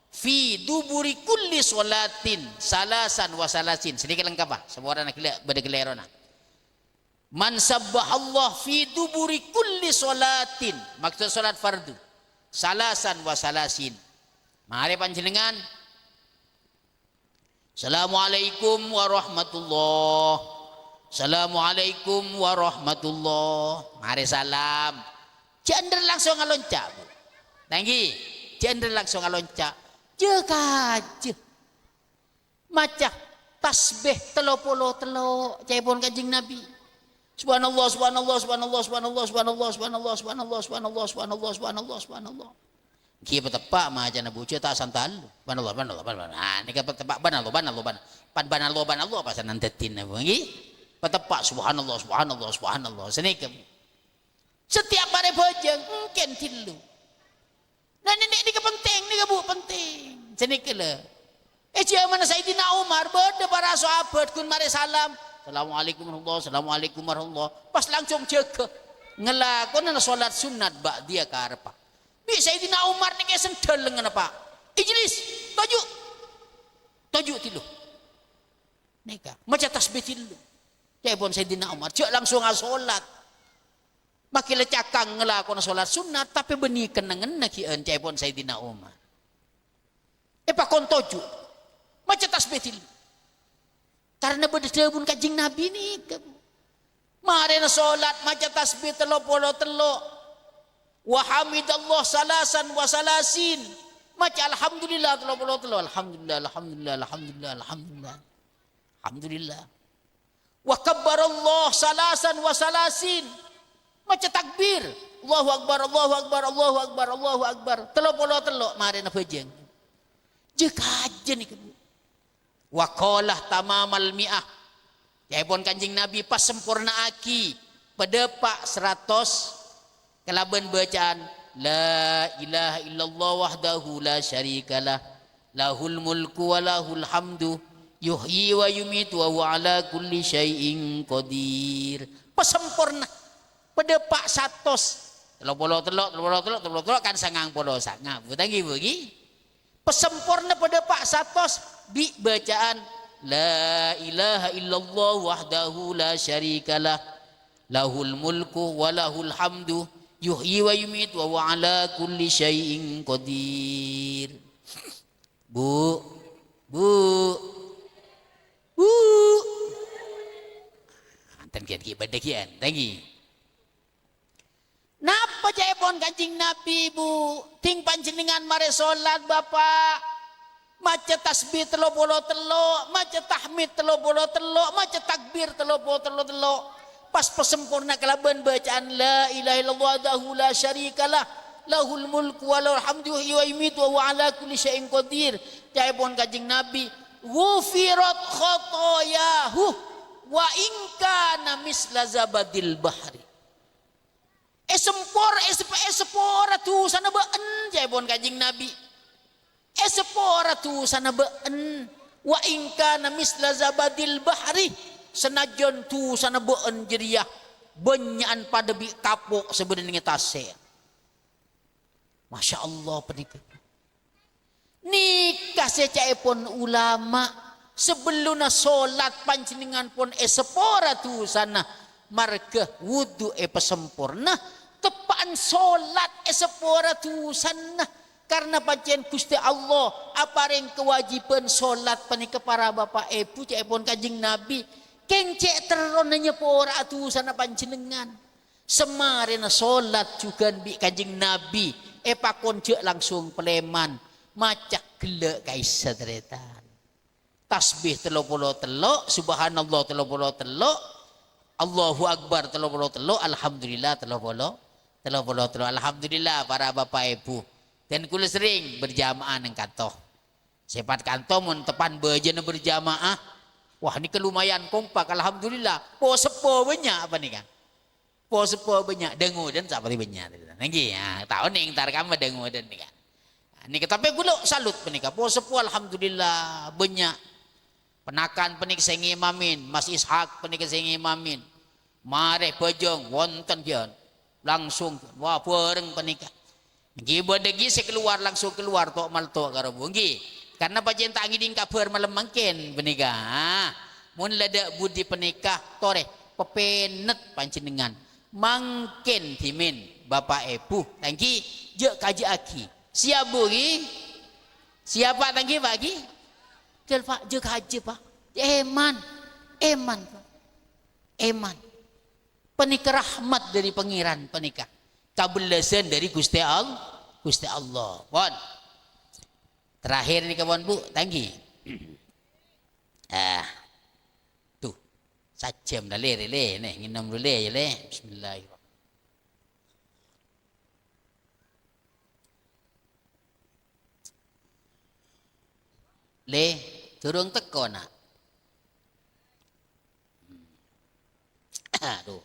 fi duburi kulli sholatin salasan wa salasin. Sedikit lengkap ah, semua orang nak beda gelerona. Man sabbah Allah fi duburi kulli sholatin, maksud solat fardu, salasan wa salasin. Mari panjenengan. Assalamualaikum warahmatullahi. Assalamualaikum warahmatullahi. Mari salam. Jender langsung ngalonca bu. Tanggi. Jender langsung ngalonca. Jekaje. Macah tasbih 30 cepon kanjeng Nabi. Subhanallah subhanallah subhanallah subhanallah subhanallah subhanallah subhanallah subhanallah subhanallah subhanallah subhanallah. Kieu petepak mah aja na buce tak santal. Subhanallah subhanallah subhanallah. Nah, ini petepak banallah banallah banallah. Pan banallah banallah pasan nantetin bu nggih. Petepak subhanallah subhanallah subhanallah. Senika. Setiap hari bojeng mungkin tilu. Nah ini penting, ini bu penting. Senika lah. Zaman Sayyidina Umar berde para sahabat kun mari salam. Assalamualaikum warahmatullahi, assalamualaikum warahmatullahi. Pas langsung jaga ngelakon salat sunat bak dia ke arep. Bi Sayyidina Umar niki sendal lengan apa? Ijlis, toju tilu. Nika, maca tasbih tilu. Cepon Sayyidina Umar, cek langsung salat. Makile cakang ngelakon salat sunat tapi benih kenengen nakieun cepon Sayyidina Umar. Pakon toju. Maca tasbih tilu. Karena berdebun kajing Nabi ni. Mari salat maca tasbih 33. Wa hamidallah salasan wa salasin. Maca alhamdulillah 33. Alhamdulillah alhamdulillah alhamdulillah alhamdulillah. Alhamdulillah. Wa kabbarallah salasan wa salasin. Maca takbir. Allahu akbar Allahu akbar Allahu akbar Allahu akbar. 33 mari na bejeng. Jekaje ni kebu. Wa qalah tamamal mi'ah. Yaipun kanjing Nabi pas sempurna aki pedepak 100 kelaban bacaan la ilaha illallah wahdahu la syarikalah lahul mulku wa lahul hamdu yuhyi wa yumitu wa huwa ala kulli syai'in qadir. Pas sempurna pedepak 100 telok kan sangang polo sanga butangi bagi pesempurna pedepak 100 di bacaan la ilaha illallah wahdahu la syarikalah lahul mulku wa lahul hamdu yuhyi wa yumitu wa huwa ala kulli syai'in qadir. Bu anten kian badakian lagi. Napa cepon kancing Nabi bu? Ting panjenengan mare salat bapak. Maca tasbih 33, maca tahmid 33, maca takbir 33. Pas pesempurna kelaban bacaan la ilaha illallah wahdahu la syarikalah lahul mulku wa lahul hamdu wa yumitu wa huwa ala kulli syai'in qadir. Cepon kancing Nabi, ghufirat khotoyahu wa in kana misla zabadil bahri. Esepora tu sana beun jaibon kajing Nabi. Esepora tu sana beun wa in kana misla zabadil bahri senajan tu sana beun jeriah benyaan pada bi kapok sebenarnya tase. Masya Allah penikah. Nikah secaipun ulama sebelumna solat panjenengan pun esepora tu sana marga wudu pesempurna. Tepaan solat esepora tu sana karena pancen Gusti Allah apareng kewajiban solat panika para bapak ibu cepon kajing Nabi Kengcek teronanya pora tu sana panjenengan. Semarina solat juga bi kanjeng Nabi. Pakon cek langsung peleman. Macak gelek kaisa teretan. Tasbih 33, subhanallah 33, Allahu Akbar 33, alhamdulillah 33. Alhamdulillah para bapak ibu. Dan kula sering berjamaah nang kantor. Sepat kantor mun tepan bejen berjamaah. Wah ini lumayan kompak alhamdulillah. Po sepo banyak apa nih kan? Po sepo banyak dengu dan seperti banyak. Nggih ya, tahu ning tar kamu dengu dan nih kan. Nih tapi kula salut menika. Po sepo alhamdulillah banyak. Penakan penik sing imamin, Mas Ishak penik sing imamin. Mareh bojong wonten pian. Langsung wah bareng penika. Nggih bodegi keluar langsung keluar tok malto karo nggih. Karena pajen tak ngiding kabar malam mangken penika. Mun lada budi penikah tore pepenet panjenengan. Mangken dimin bapak ibu tangki je kaji aki. Siap bugi? Siapa tangki bagi? Jel Pak, je kaji Pak. Eman Pak. Eman. Penikah rahmat dari pengiran penikah. Kabelasan dari Gusti Allah. Pon. Terakhir nih kawan Bu, tanggi. Tuh. Sajam dah le nih, nginam dulu ya le. Bismillahirrahmanirrahim. Le, turun teko nak. Aduh.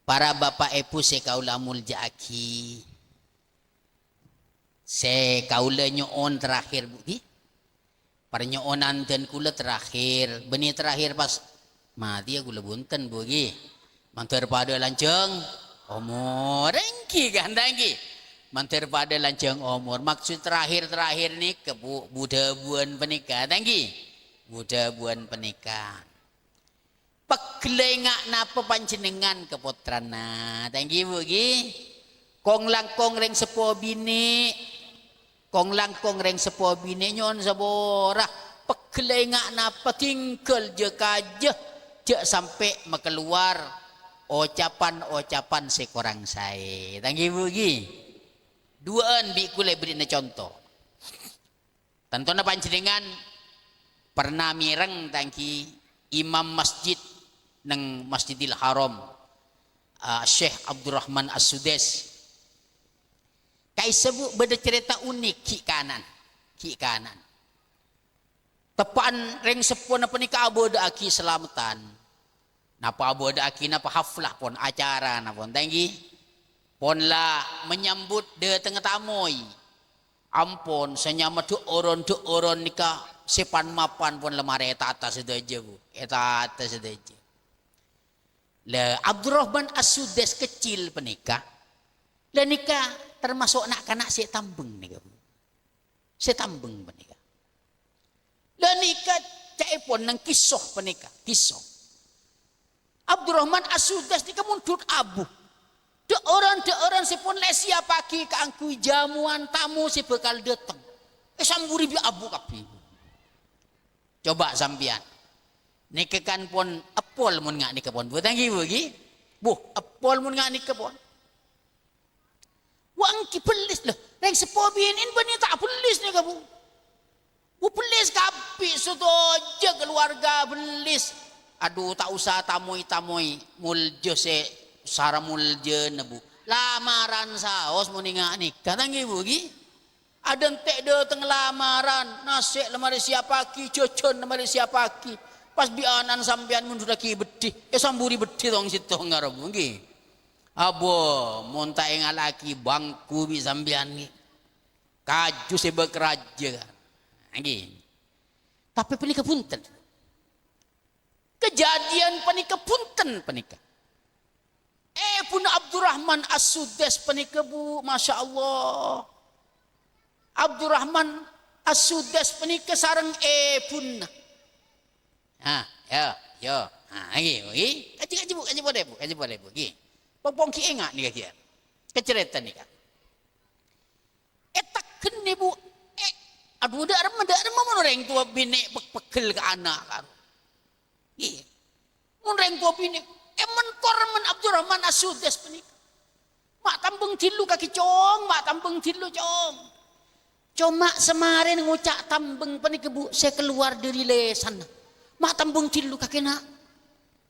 Para bapak ibu sekaula muljaki. Sekaula nyoon terakhir budi. Para nyoonan dan kula terakhir. Benih terakhir pas mati ya kula bunten bugi. Mantar pada lanceng umur rengki kan rengki. Mantar pada lanceng umur. Maksud terakhir nih ke Buddha buan penikah tanggi. Buddha buan penikah. Peglengak napa panjenengan keputrana tanggi bugi. Kong langkong reng sepo bini. Kong langkong reng sepo bini nyon sabora. Peglengak napa tinggal je kaje. Je sampai mekeluar ucapan sekorang saya. Tanggi bugi. Duaan bi kule beri contoh. Tentunya panjenengan pernah mireng tangki imam masjid nang Masjidil Haram Syekh Abdurrahman As-Sudes. Kai sebut beda cerita unik ki kanan. Tepan reng sepon apa nikah aboda aki selamatan. Napa aboda aki napa haflah pon acara napon tanggi. Pon la menyambut de tengah tamoy. Ampun senyama tu oron nikah sepan mapan pun lemari etata sedaja bu. Etata sedaja. Le Abdurrahman As-Sudes kecil penikah. Le nikah termasuk nak kanak si tambeng nikah bu. Si tambeng penikah. Le nikah caipun nang kisah penikah. Kisah. Abdurrahman As-Sudes nikah mundur abu. De orang si pun lesia pagi keangkui jamuan tamu si bekal datang. Samburi bi abu kapi. Coba sampian. Nikekan pun apol mun ngak nikah pun. Buat anggi bagi. Bu, apol mun ngak nikah pun. Wangki pelis lah. Reng sepobinin bani tak pelis nikah bu. Bu pelis kapi sutoja keluarga pelis. Aduh tak usah tamui muljo se saramul jenebu lamaran saos muninga nikah tanggi bugi ada entek de teng lamaran nasik lemari siapa ki cocon lemari siapa ki pas bianan sampean mun sudah ki bedih samburi bedih tong situ ngarep bugi abo mun ta ing laki bangku bi sampean ki kaju sebek raja nggih tapi penikah punten kejadian penikah pun Abdurrahman As-Sudes penikah bu, Masya Allah. Abdurrahman As-Sudes penikah sarang pun. Yo. Lagi. Kaji boleh bu. Popong ki enggak nih kajian. Kecerita nih kan. Tak kene bu. Aduh, ada mana orang tua bini pegel ke anak kan. Iya. Mun reng tua bini, mentor men Abdurrahman As-Sudais penik. Mak tambeng tilu kaki cong, mak tambeng tilu cong. Cuma semarin ngucak tambeng penik bu, saya keluar dari lesan. Mak tambeng tilu kaki nak.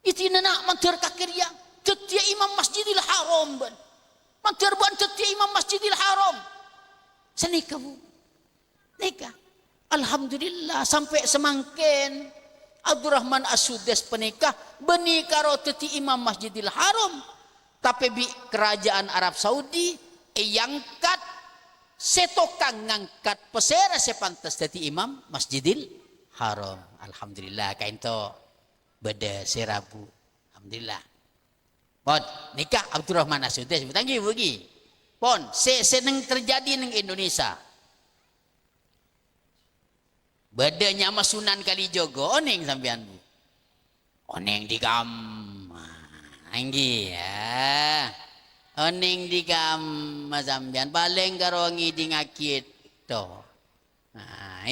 Itu nak mantir kaki dia. Tetia Imam Masjidil Haram ban. Mantir ban tetia Imam Masjidil Haram. Senikah bu, nikah. Alhamdulillah sampai semangken Abdurrahman As-Sudais penikah benikah roti Imam Masjidil Haram. Tapi bi kerajaan Arab Saudi yangkat setokang ngangkat pesera sepantas dadi Imam Masjidil Haram. Alhamdulillah kain to beda serabu. Alhamdulillah. Pon nikah Abdurrahman As-Sudais bertanggi bagi. Pon seneng terjadi neng Indonesia. Bedanya sama Sunan Kalijogo oneng sampean bu. Oneng digam. Anggi ya. Oneng digam sampean paling karongi di ngakit to. Nah,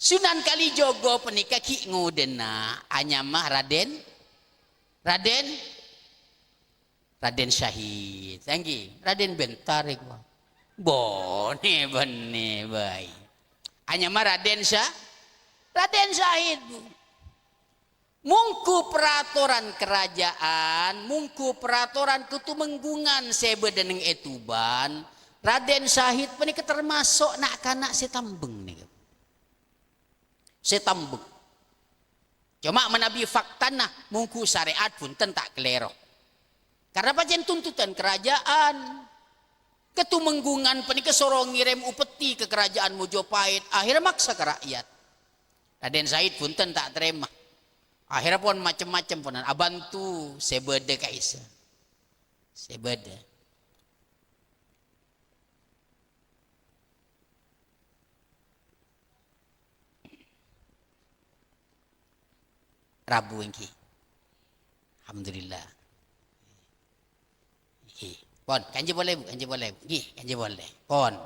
Sunan Kalijogo penikah ki ngudena anyamah Raden Syahid. Anggi Raden bentar gua. Bone bene baik. Hanya mah Raden Syahid bu. Mungku peraturan kerajaan, mungku peraturan ketumenggungan sebedeneng etuban, Raden Syahid ini termasuk nak kanak setambeng nih. Setambeng. Cuma menabi faktana mungku syariat pun tak kelero. Karena pajen tuntutan kerajaan. Ketumenggungan penika sorong ngirim upeti ke kerajaan Mojopahit, akhirnya maksa ke rakyat. Raden Syahid pun tak terima. Akhirnya pun macam-macam pun abantu sebeda kaisa. Sebeda. Rabu engki. Alhamdulillah. Pon, kanji boleh bu, kanji boleh bu. Kanji boleh. Pon.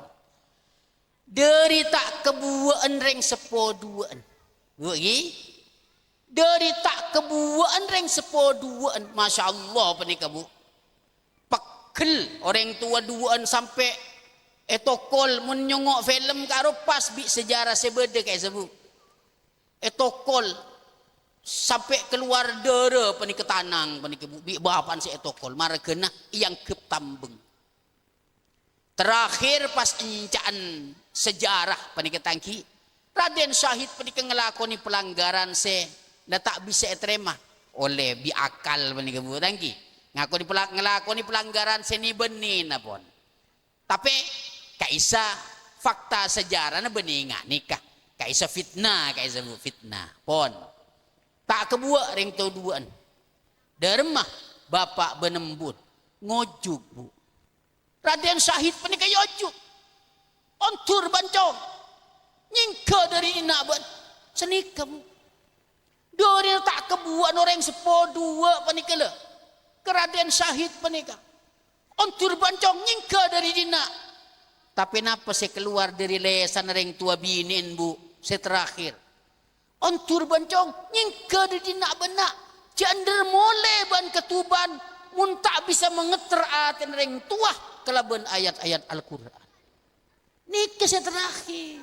Derita kebuaan reng sepoduaan. Bu, derita kebuaan reng sepoduaan. Masya Allah penikah bu. Pekel orang tua duaan sampai etokol menyongok film karo pas bi sejarah sebeda kayak sebu. Etokol sampai keluar dere penikah tanang penikah bi bapan si etokol margena yang ketambeng. Terakhir pas encaan sejarah penikah tangki Raden Syahid penikah ngelakoni pelanggaran se tak bisa terima oleh bi akal penikah bu tangki ngelakoni pelanggaran seni benih napon. Tapi kaisa fakta sejarah na benih nggak nikah kaisa fitnah kaisa bu fitnah pon. Tak kebuak ring tau duaan. Dermah bapak benembut. Ngojuk bu. Raden Syahid penikah yojuk. Ontur bancong. Nyingka dari ina ban. Senikah bu. Dari tak kebuak orang sepodua penikah le. Ke Raden Syahid penikah. Ontur bancong nyingka dari dina. Tapi napa saya keluar dari lesan ring tua binin bu. Saya terakhir. Ontur bancong nyingka di dinak benak jander mole ban ketuban mun tak bisa mengeter aten ring tuah kelaban ayat-ayat Al-Quran nikah saya terakhir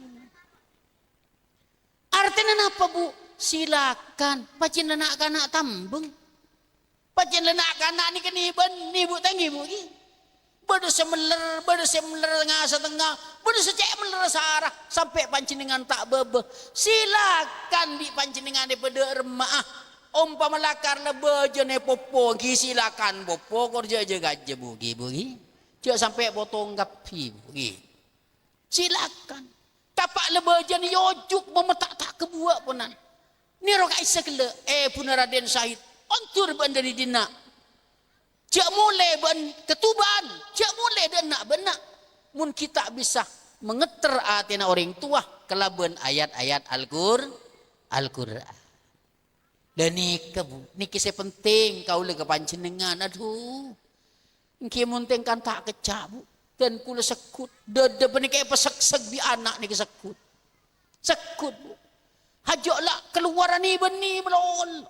artinya apa bu silakan pacin lenak kanak tambeng pacin lenak kanak ni keniban ni bu tangi bu Bada semeler ngasa tengah, bada secek meler sarah sampai pancingan tak bebe. Silakan di pancingan daripada remah. Umpama lakar lebe jene popo, silakan popo kerja jaga aja bugi. Jangan sampai potong gapi bugi. Silakan. Tapak lebe jene yojuk memetak tak kebuak punan. Ni rokai sekele pun Raden Syahid. Ontur bandari dina. Cak mulai ban ketuban, cak mulai dan nak benak. Mun kita bisa mengeter atina orang tua kelaban ayat-ayat Al-Quran. Dan niki saya penting kau lega panjenengan. Aduh, niki munting kan tak kecak bu. Dan kula sekut, dada benih kayak pesek-sek bi anak niki sekut bu. hajaklah keluar ni beni melol.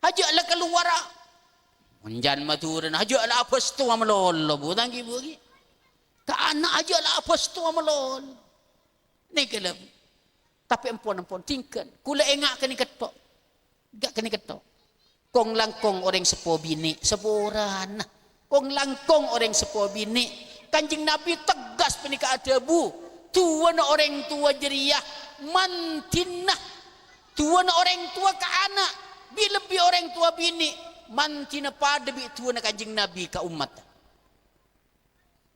Hajaklah keluar. Menjan maturan hajaklah apa setua melol bu tangki bu lagi. Ka anak hajaklah apa setua melol. Ni kelab. Tapi empon tingkan. Kula engak kini ketok. Gak kini ketok. Kong langkong orang sepo bini seporan. Kong langkong orang sepo bini. Kanjeng Nabi tegas penikah adabu. Tuan orang tua jeriah mantinah. Tuan orang tua ke anak. Bila lebih orang tua bini mantina pada bi tuan kanjeng Nabi ke umat.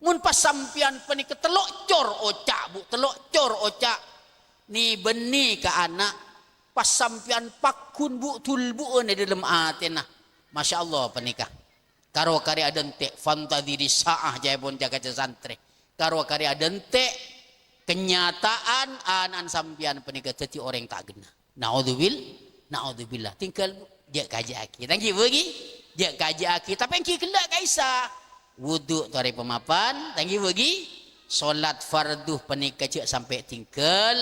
Mun pas sampian penikah telok cor ocak bu telok cor ocak. Ni beni ke anak. Pas sampian pakun bu tulbu ni dalam atina. Masya Allah penikah. Karo kari adentek fantadiri saah jaya pun jaga santri. Karo kari adentek kenyataan anan sampian penikah jadi orang tak gena. Naudzubillah. Tinggal dia kaji aki. Tangki bagi dia kaji aki. Tapi yang kelak kaisa wuduk dari pemapan. Tangki bagi solat farduh penikah cek sampai tinggal.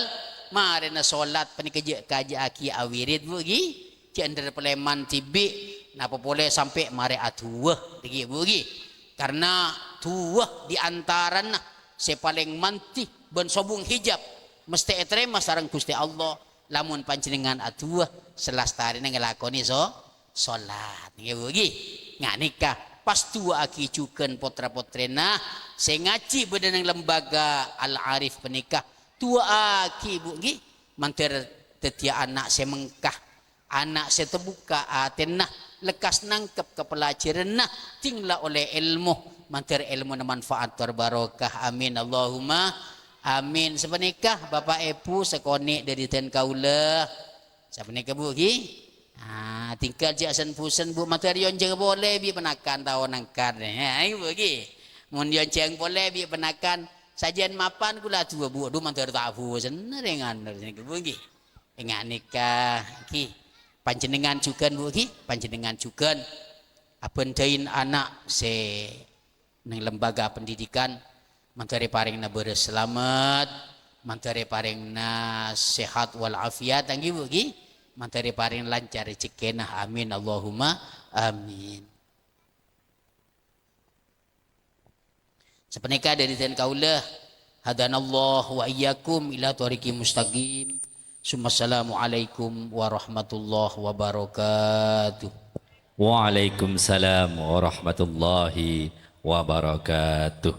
Marina solat penikah cek kaji aki awirid bagi. Cek under peleman tibi. Napa boleh sampai mare atuah lagi bugi karena tuah di antaran se paling manti ben sobung hijab mesti etrema sareng Gusti Allah lamun panjenengan atuah selastari ngelakoni salat nggih bugi nganika pas tua aki cukeun potra-potrena se ngaji bedenang lembaga Al Arif penikah tua aki bugi manter tetia anak se mengkah anak se terbuka atenah lekas nangkep ke pelajaran nah tinggal oleh ilmu mantir ilmu na manfaat terbarokah amin Allahumma amin sepenikah Bapak Ibu sekoni dari ten kaula sepenikah bu ki tinggal jasan pusen bu materion jangan boleh bi penakan tahun angkat ibu ki mun yon jeng boleh bi penakan sajian mapan kula dua bu du mantir tak pusen dengan bu ki dengan nikah ki panjenengan juga bu ki panjenengan juga apendain anak se neng lembaga pendidikan mantare paring na berselamat mantare paring na sehat wal afiat anggi bu ki mantare paring lancar rezekina amin Allahumma amin. Sepenika dari ten kaulah hadanallahu wa iyyakum ila thoriqi mustaqim. Assalamualaikum warahmatullahi wabarakatuh. Waalaikumsalam warahmatullahi wabarakatuh.